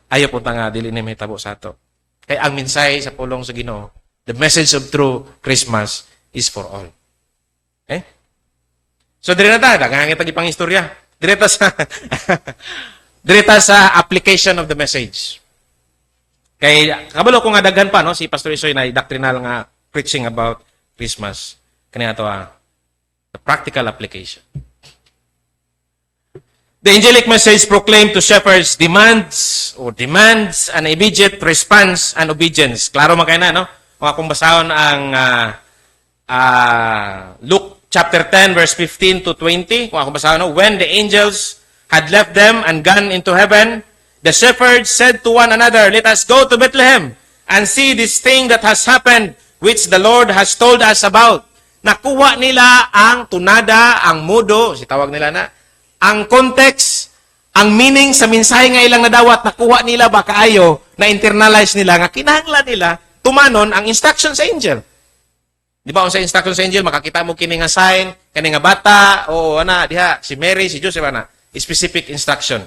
Ayaw punta nga, dili ni may tabo sa ato. Kaya ang mensahe sa pulong sa Ginoo, the message of true Christmas is for all. Okay? So, dire na tayo. Nagangangit ang ipang istorya. Direta sa application of the message. Kay kabalo ko nga daghan pa no si Pastor Isoy na doctrinal nga preaching about Christmas. Kaniya to the practical application. The angelic message proclaimed to shepherds demands an immediate response and obedience. Klaro man kayo na, no? Kung basahon ang Luke chapter 10, verse 15 to 20, kung basahon, no? When the angels had left them and gone into heaven, the shepherds said to one another, "Let us go to Bethlehem and see this thing that has happened, which the Lord has told us about." Nakuha nila ang tunada, ang mudo, si tawag nila na, ang context, ang meaning sa mensahe nga ilang nadawat, nakuha nila ba kaayo, na internalize nila, nga kinahanglan nila, tumanon ang instruction sa angel. Di ba, kung sa instruction sa angel, makakita mo kini nga sign, kani nga bata, o diha, si Mary, si Joseph, specific instruction.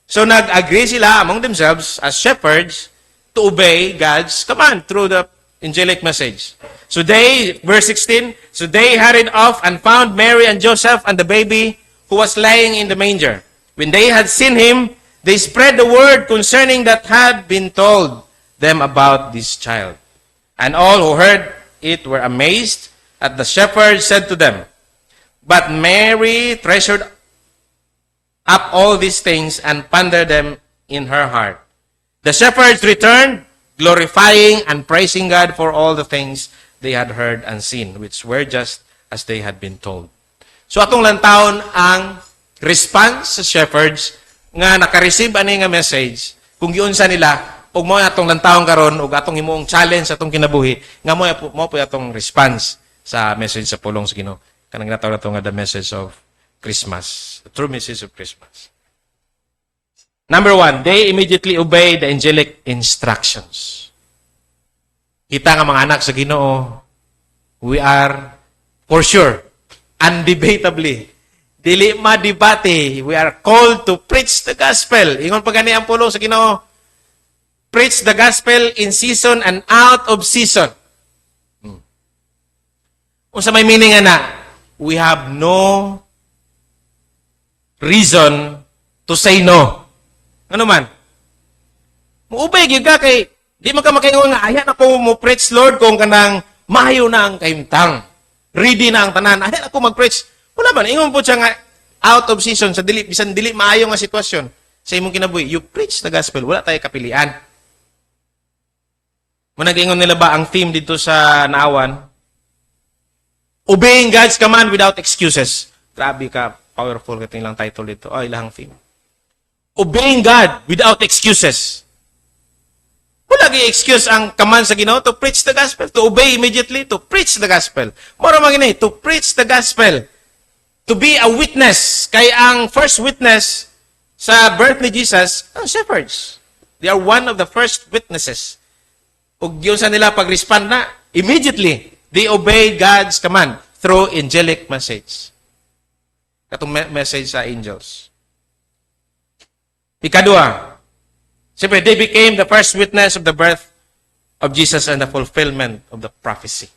So, nag-agree sila among themselves as shepherds to obey God's command through the angelic message. So verse 16, so they hurried off and found Mary and Joseph and the baby who was lying in the manger. When they had seen him, they spread the word concerning that had been told them about this child. And all who heard it were amazed at the shepherds said to them. But Mary treasured up all these things and pondered them in her heart. The shepherds returned, glorifying and praising God for all the things they had heard and seen, which were just as they had been told. So atong lantawon ang response sa shepherds nga naka-receive ani nga message kung giunsa nila ug mao atong lantawon karon ug atong himuong challenge atong kinabuhi nga mao po atong response sa message sa pulong sa Ginoo. Kanang natawag nato nga the message of Christmas, the true message of Christmas. Number 1, they immediately obey the angelic instructions. Kita nga mga anak sa Ginoo, we are for sure, undebatably, dili madibate, we are called to preach the gospel. Ingon pa gani ang pulong sa Ginoo, preach the gospel in season and out of season. Unsa may meaning na, we have no reason to say no. Ano man? Muubay gyud ka kay di man ka makaingon nga ayan ako mo preach Lord kung kanang mayo na ang kahimtang. Ready na ang tanan. Ayan ako mag-preach. Wala man ingon po siya nga out of season sa bisan dili maayo nga sitwasyon sa imong kinabuhi. You preach the gospel. Wala tayo kapilian. Muna gingon nila ba ang theme dito sa naawan? Obeying God's command without excuses. Grabe ka, powerful kating lang title dito. Oh, ilang theme. Obeying God without excuses. Wala gi excuse ang command sa Ginoo to preach the gospel, to obey immediately, to preach the gospel. Moro man gini, to preach the gospel, to be a witness. Kay ang first witness sa birth ni Jesus, ang shepherds. They are one of the first witnesses. Ug yun sa nila pag-respond na, immediately, they obey God's command through angelic message. Katong message sa angels. Ikadua, siyempre, they became the first witness of the birth of Jesus and the fulfillment of the prophecy.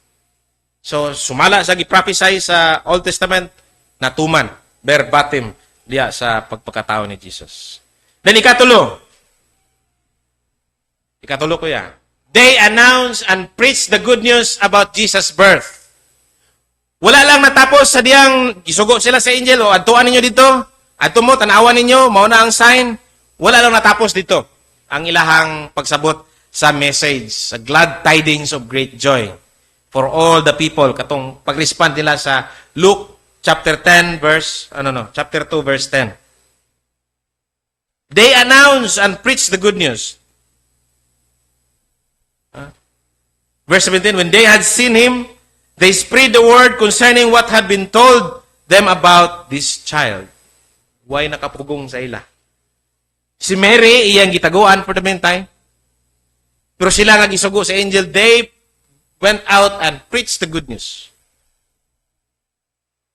So, sumala sa gi-prophesy sa Old Testament, natuman, verbatim, diya sa pagpakatao ni Jesus. Then, ikatulo ko yan. They announce and preach the good news about Jesus' birth. Wala lang natapos sa diyang gisugo sila sa angel, o adtuan ninyo dito, adto mo, tanawan ninyo, mauna ang sign. Wala lang natapos dito ang ilahang pagsabot sa message, sa glad tidings of great joy for all the people. Katong pag-respond nila sa Luke chapter 10 chapter 2 verse 10. They announce and preach the good news. Verse 17, when they had seen him, they spread the word concerning what had been told them about this child. Why nakapugong sa ila? Si Mary, iyang gitaguan for the meantime. Pero sila nga gisugo sa angel, they went out and preached the good news.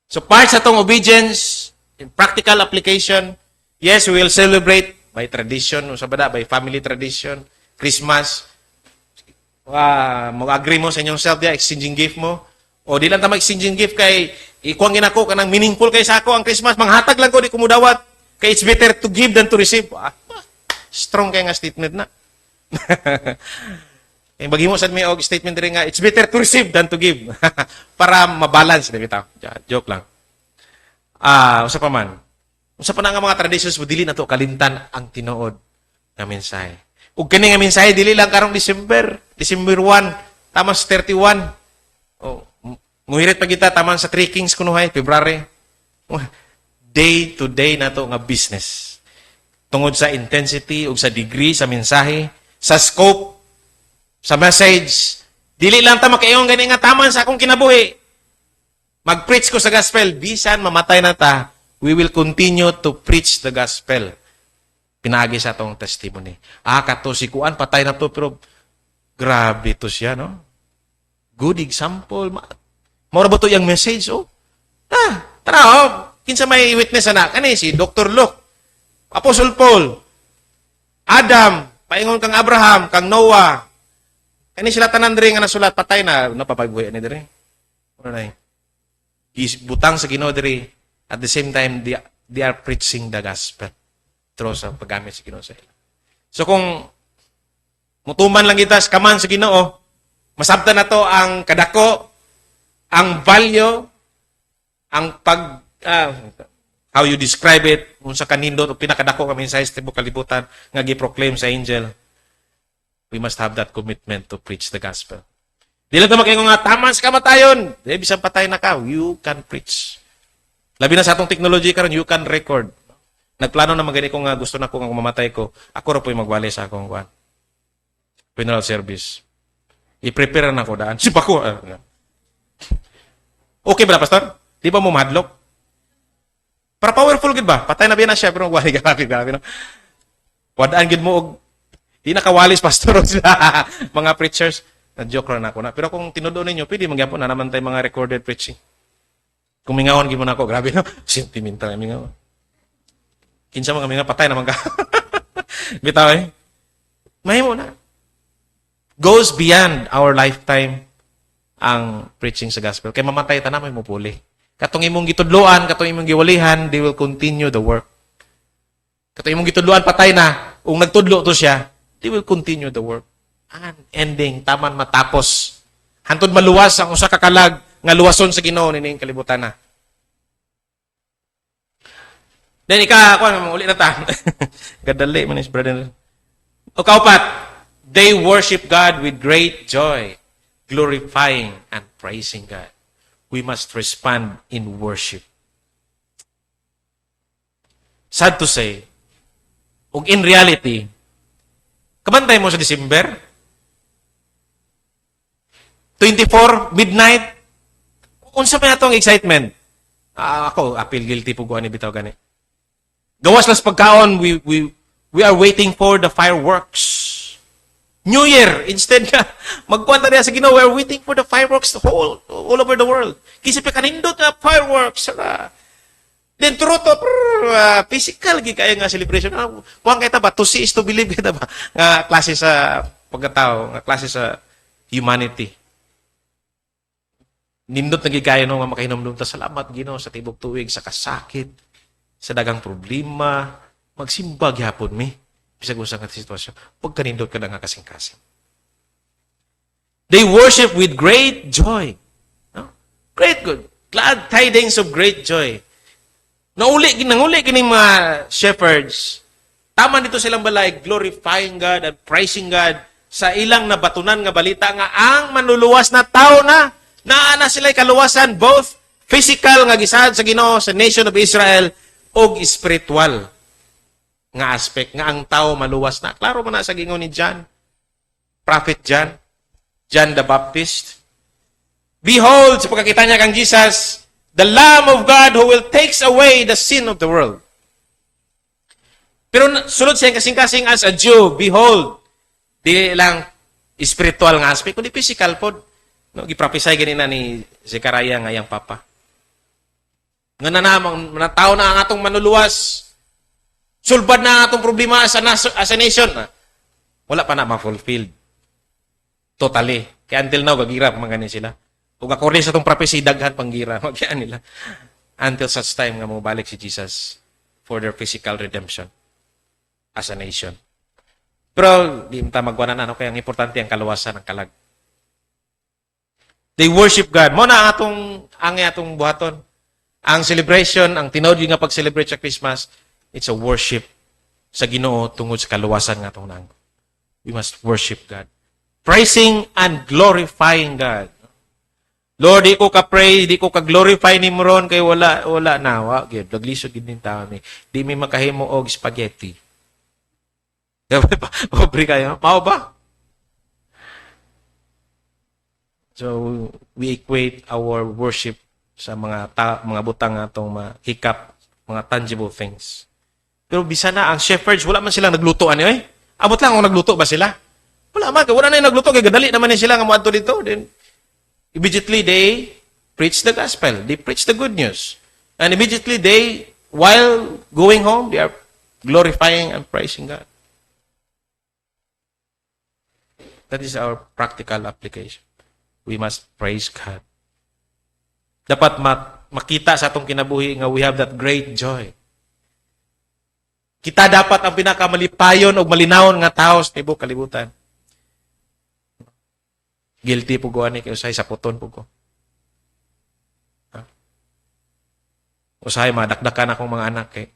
So part sa tong obedience, in practical application, yes, we will celebrate by tradition, by family tradition, Christmas. Mag-agree mo sa inyong self dia, exchanging gift mo. O di lang ta mag-exchanging gift kay ikuang ginako kanang meaningful kay sa ako ang Christmas, manghatag lang ko di kumudawat. Kay it's better to give than to receive. Strong kay nga statement na. Kaya maghimo sad mi og statement diri nga it's better to receive than to give. Para mabalance di bitaw. Joke lang. Usa pa man. Unsa pa na nga mga traditions mo, dili na to kalimtan ang tinuod nga mensahe. Ug kani nga mensahe dili lang karong December 1, taman sa 31. Oh, muhirit pa kita taman sa 3 Kings kunuhay, February. Day to day na to nga business. Tungod sa intensity ug sa degree sa mensahe, sa scope, sa message. Dili lang ta makaingon gani nga taman sa akong kinabuhi. Mag-preach ko sa gospel, bisan mamatay na ta, we will continue to preach the gospel. Pinagi sa atong testimony. Kato si Kuan, patay na to, pero grabe to siya, no? Good example. Maura ba to yung message, oh? Tara, oh. Kinsa may witness na, kani si Dr. Luke, Apostle Paul, Adam, paingon kang Abraham, kang Noah, kani sila tanan diri nga nasulat, patay na, napapagbuhi ni diri. Ano na butang sa Ginoo diri. At the same time, they are preaching the gospel through sa paggamit sa Ginoo sa ila. So kung mutuman lang kita kaman sa Ginoo, masabtan na to ang kadako, ang value, ang how you describe it, kung sa kanindot o pinakadako kami sa tibok kalibutan nga gi-proclaim sa angel, we must have that commitment to preach the gospel. Di lang ito makaingon nga, taman sa kamatayon. Bisang patay na ka, you can preach. Labi na sa atong technology karon, you can record. Nagplano na magani ko nga gusto na ko nga mamatay ko, ako ra po'y magwali sa akong funeral service. I-prepare na ko daan. Sipa ko. Okay ba na, Pastor? Di ba mo mahadlok? Para powerful gid ba? Patay na ba na siya, pero magwali ka grabe, no? Wadaan gid mo og di nakawalis, Pastor, sila mga preachers. Na-joke lang ako na. Pero kung tinudoon ninyo, pwede magyapon na naman tayo mga recorded preaching. Kung mingawan, gimon ako. Grabe, no? Sentimental na mingawan. Kinsa mga mingawan, patay naman ka. Bitaw eh. Mahimo na. Goes beyond our lifetime ang preaching sa gospel. Kaya mamatay ta na, may mupuli. Katong imong gitudloan, katong imong giwalihan, they will continue the work. Katong imong gitudloan, patay na. Kung nagtudlo to siya, they will continue the work. Ending, taman matapos. Hantod maluwas ang usa ka kalag nga luwason sa Ginoo nining kalibutan na. Then uli na ta. Gadali man is brother. O kaupat, they worship God with great joy, glorifying and praising God. We must respond in worship. Sad to say, ug in reality, kabantay mo sa December 24, midnight. Unsa pa natong excitement? Ako, appeal guilty po ko ani bitaw gani. Gawas las pagkaon, we are waiting for the fireworks. New Year, instead nga, magkwanta niya sa Ginoo, we are waiting for the fireworks all over the world. Kasi pa kanindot na fireworks. Then, turuto, physical, kaya nga celebration. Kuwang kita ba? To see is to believe kita ba? Nga klase sa pagkatao, nga klase sa humanity. Nindot na gigaya no nga makahinom ta salamat Ginoo sa tibok tuig sa kasakit, sa dagang problema, magsimba gyapon mi bisag usa ka sitwasyon. Pag kanindot ka na nga kasing-kasing. They worship with great joy. No? Great good. Glad tidings of great joy. Nanguli kining mga shepherds. Tama dito silang balay, glorifying God and praising God sa ilang nabatunan nga balita nga ang manluluwas na tao na naana sila'y kaluwasan, both physical nga gisahad sa Ginoo sa nation of Israel og spiritual nga aspect nga ang tao maluwas na. Klaro man na sa gingon ni John, Prophet John the Baptist. Behold, sa pagkakita niya kang Jesus, the Lamb of God who will takes away the sin of the world. Pero sulod siyang kasing-kasing as a Jew, behold, di lang spiritual nga aspect, kundi physical po. No, giprophesy ganina ni Zechariah nga yang papa. Nga namang tao na ang atong manluluwas. Sulbad na ang atong problema as a nation. Wala pa na ma-fulfilled. Totally. Kaya until now, gagirap mga ganin sila. Kung according sa itong prophecy, daghan panggira. Magyaan nila. Until such time nga mabalik si Jesus for their physical redemption as a nation. Pero, di ta magwanan ano, kaya ang importante ang kaluwasan ng kalag. They worship God. Mo na ang atong buhaton. Ang celebration, ang tinawag nga pag-celebrate sa Christmas, it's a worship sa Ginoo tungod sa kaluwasan nga itong nangko. We must worship God. Praising and glorifying God. Lord, di ko ka-praise, di ko ka-glorify ni Moron, kay wala na. Naglisod din tao ni. Di may makahimo og spaghetti. Pobre kayo. Mao ba? So, we equate our worship sa mga butang atong mahikap, mga tangible things. Pero bisa na, ang shepherds, wala man silang nagluto. Abot lang kung nagluto ba sila? Wala na yung nagluto. Kaya gadali naman sila nga muadto dito. Then, immediately, they preach the gospel. They preach the good news. And immediately, while going home, they are glorifying and praising God. That is our practical application. We must praise God. Dapat makita sa atong kinabuhi nga we have that great joy. Kita dapat ang pinakamalipayon o malinawon nga tao sa tibok kalibutan. Guilty po ko ani kay usahay sa puton po ko. Usahay madakdakan akong mga anak kay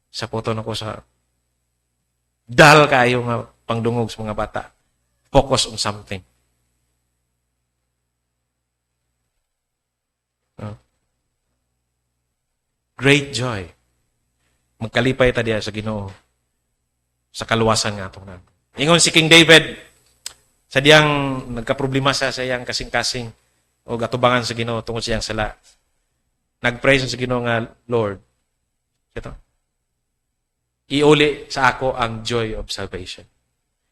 sa puton ako sa dal kayo nga pangdungog sa mga bata. Focus on something. Great joy. Magkalipay ta diya sa Ginoo sa kaluwasan nga atong nang. Ingon si King David sa diyang nagkaproblema sa iyang kasing-kasing o gatubangan sa Ginoo tungod sa iyang sala. Nagpray sa Ginoo nga, Lord, ito, iuli sa ako ang joy of salvation.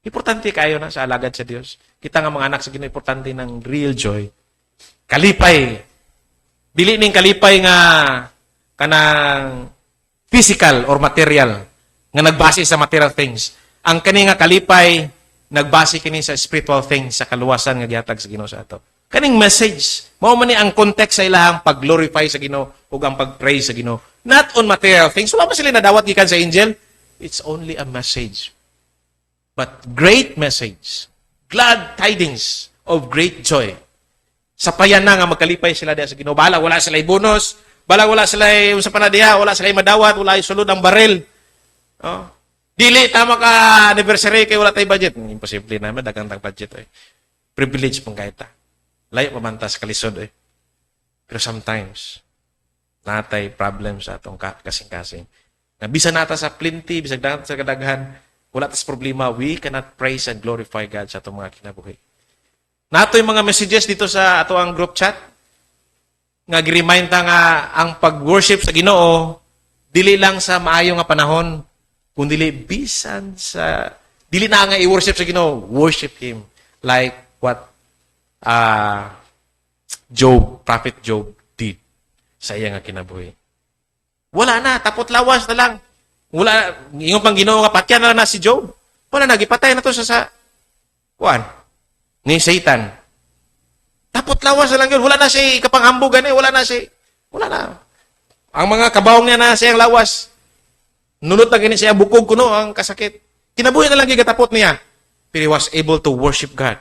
Importante kayo na sa alagad sa Dios. Kita nga mga anak sa Ginoo, importante ng real joy. Kalipay. Dili ning kalipay nga kanang physical or material nga nagbase sa material things. Ang kani nga kalipay nagbase kini sa spiritual things, sa kaluwasan nga gihatag sa Ginoo sa ato. Kaning message, mao man ni ang context sa ilahang pag-glorify sa Ginoo ug ang pag-praise sa Ginoo. Not on material things. Wala man sila nadawat gikan sa angel. It's only a message. But great message. Glad tidings of great joy. Sapayan na nga magkalipay sila diha sa Ginoo. Bala wala sila bonus. Bala wala sila unsa pa na diha, wala sila madawat, wala sulod ang baril. Oh. Dili tama ka anniversary kay wala tay budget. Imposible naman daghang tag budget Privilege pang kaita. Layo pa man ta sa kalisod Pero sometimes natay problems sa atong kasing-kasing. Na bisan nata sa plenty, bisag nata sa kadaghan, wala tas problema, we cannot praise and glorify God sa atong mga kinabuhi. Nato yung mga messages dito sa ato ang group chat nga gi-remind ta nga ang pag-worship sa Ginoo dili lang sa maayo nga panahon, kundi bisan sa dili na nga i-worship sa Ginoo, worship Him like what Prophet Job did sa iya nga kinabuhi. Wala na, tapot lawas na lang. Wala, ingon pang Ginoo nga patyan na si Job. Wala na, gipatay na to sa ni Satan. Tapot lawas na lang yun. Wala na siya kapanghambugan wala na. Ang mga kabawong niya na siyang lawas. Nunot na gini siya, bukog kuno ang kasakit. Kinabuhi na lang gigatapot niya. Pero he was able to worship God.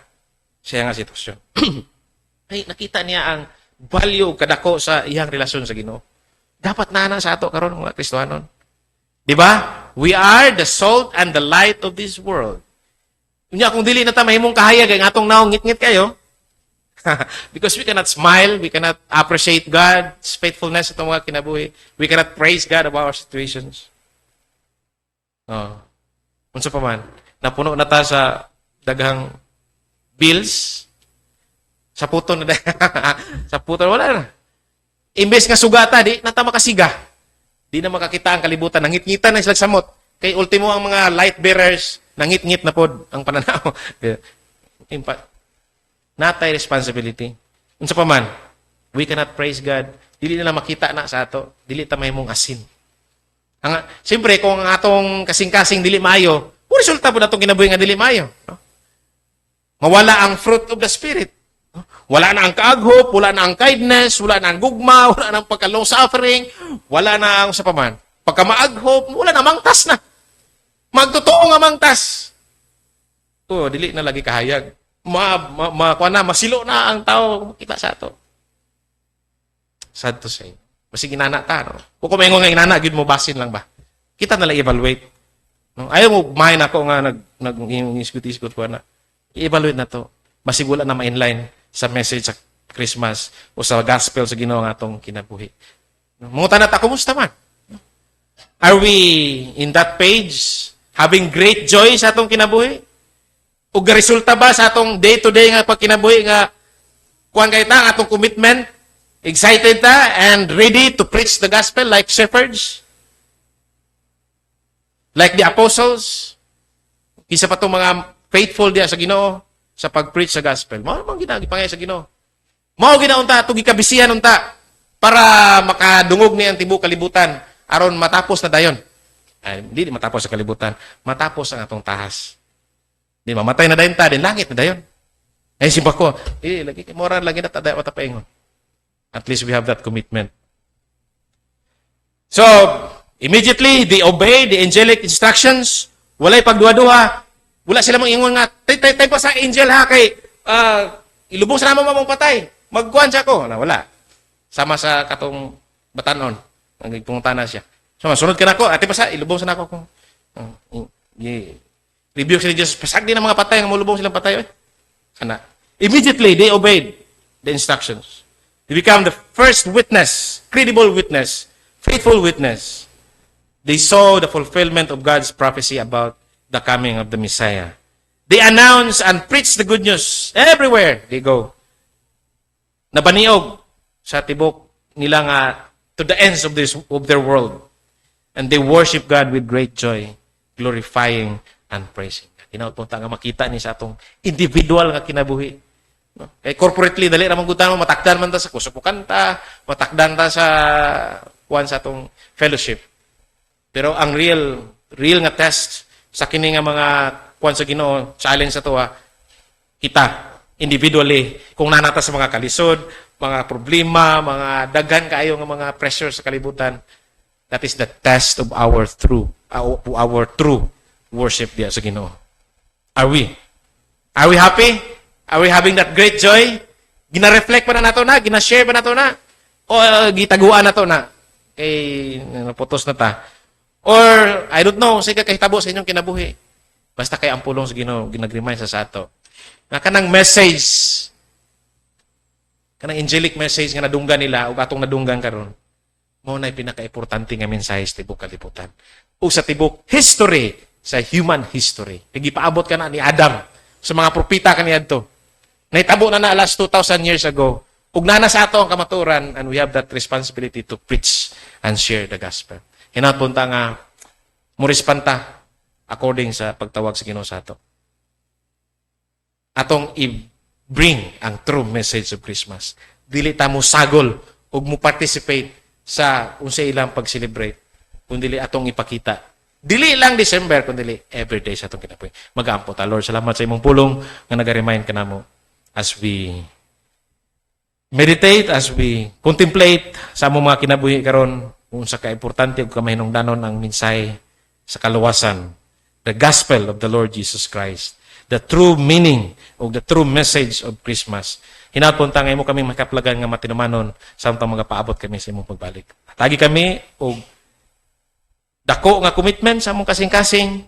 Siya nga sitwasyon. Ay, nakita niya ang value kadako sa iyang relasyon sa Ginoo. Dapat na sa ato karon mga Kristohanon. Di ba? We are the salt and the light of this world. Unya kung dili na ta mahimong kahayag ang atong naong ngit-ngit kayo, because we cannot smile, we cannot appreciate God's faithfulness sa mga kinabuhi. We cannot praise God about our situations. Unsa pa man, napuno na ta sa daghang bills, sa puton na sa puton, wala na. Imbes nga sugata, di na ta makasiga. Di na makakita ang kalibutan. Nangit-ngitan na sila samot. Kay ultimo ang mga light bearers, nangit-ngit na pod ang pananaw. Natay responsibility. Unsa pa man, we cannot praise God. Dili nila makita na sa ato. Dili ta mahimong asin. Siyempre, kung ang atong kasing-kasing dili maayo, resulta po na itong kinabuhi nga dili maayo. No? Mawala ang fruit of the Spirit. No? Wala na ang kaaghop, wala na ang kindness, wala na ang gugma, wala na ang pagka-long suffering, wala na ang sa paman. Pagka maaghop, wala na, mangtas na. Magtotoo nga mangtas. Dili na lagi kahayag. Masilo na ang tao makita sa ato. Sad to say. Basi ginana ta, no? Kung kumaingon nga inana, gyud mo basin lang ba? Kita na lang evaluate. No? Ayaw mo mahin ako nga nag-isgot-isgot ko na. I-evaluate na to. Basig wala na ma-inline sa message sa Christmas o sa gospel sa Ginoo nga atong kinabuhi. No? Mga tanata, kumusta man? Are we in that page? Having great joy sa atong kinabuhi? O resulta ba sa atong day-to-day nga pagkinabuhi nga kuhan kay ta, atong commitment? Excited ta and ready to preach the gospel like shepherds? Like the apostles? Isa pa itong mga faithful diya sa Ginoo sa pag-preach sa gospel. Mao man ginagipangay sa Ginoo. Mao ginaunta itong gikabisihan unta para makadungog ni ang tibuok kalibutan aron matapos na dayon. Ay, hindi matapos sa kalibutan, matapos ang atong tahas. Di mamatay na dayon ta, din langit na dayon. Ay simpa ko, lagi moral lagi na tada matapaingon. At least we have that commitment. So, immediately they obey the angelic instructions. Walay pagduha-duha. Wala sila mangingon nga, tay pa sa angel ha kay ilubong sa namo mamong patay. Magkuhan siya ko. Wala. Sama sa katong batanon. Nagpunta na siya. So, masunod ka na ko. Ate pa sa, ilubong sa nako ko. Review sila Diyos. Pasag din ang mga patay. Nga mulubong silang patay. Kana. Immediately, they obeyed the instructions. They become the first witness, credible witness, faithful witness. They saw the fulfillment of God's prophecy about the coming of the Messiah. They announce and preach the good news everywhere they go. Nabaniog sa tibok nila nga to the ends of their world. And they worship God with great joy, glorifying and praising God. Tinapunta nga makita ni sa atong individual nga kinabuhi. No? Kay corporately, dali ramang gutan mo, matakdan man ta sa kusupukan ta, matakdan ta sa kuwan sa atong fellowship. Pero ang real nga test sa kini nga mga kuwan sa Ginoo, challenge sa to kita, individually, kung nanata sa mga kalisod, mga problema, mga daghan kaayo nga mga pressure sa kalibutan, that is the test of our true worship diya sa Ginoo. Are we? Are we happy? Are we having that great joy? Gina-reflect pa na nato na? Gina-share pa nato na? O gitaguan nato na? Kay naputos na ta. Or, I don't know, sige kahitabo sa inyong kinabuhi. Basta kay ang pulong sa Ginoo, ginag-remind sa ato. Nga kanang message, kanang angelic message nga nadunggan nila, o atong nadunggan karon, mo na pinaka-importante nga mensahe sa tibok kalibutan. O sa tibok history, sa human history. Nagipaabot ka na ni Adam sa mga propita kaniadto. Naitabo na last 2,000 years ago. Ug nana sa ato ang kamaturan and we have that responsibility to preach and share the gospel. Hinapunta nga mo respanta according sa pagtawag sa Ginoo sa ato. Atong i-bring ang true message of Christmas. Dili ta mo sagol ug mo participate sa unsay ilang pag-celebrate. Kundi atong ipakita. Dili lang December, kundi everyday sa atong kinabuhi. Mag-aampo ta, Lord. Salamat sa imong pulong nga naga-remind ka namo as we meditate, as we contemplate sa among mga kinabuhi karon kung sa kaimportante ug kamahinungdanon ang mensahe sa kaluwasan, the gospel of the Lord Jesus Christ, the true meaning of the true message of Christmas. Hinapunta nga imo kami makaplagan nga matinumanon samtang magapaabot kami sa imong pagbalik. Tagi kami og dako nga commitment sa among kasing-kasing,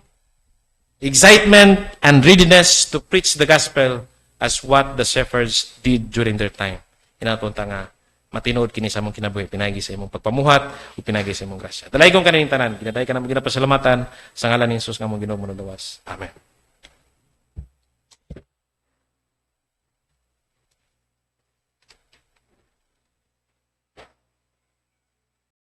excitement and readiness to preach the gospel as what the shepherds did during their time. Hinapunta nga matinuod kini sa among kinabuhi, pinagi sa imong pagpamuhat ug pinagi sa imong grasya. Dalay kong kaning tanan, kinaday ka na ginapasalamatan sa ngalan ni Jesus nga among Ginoo manulawas. Amen.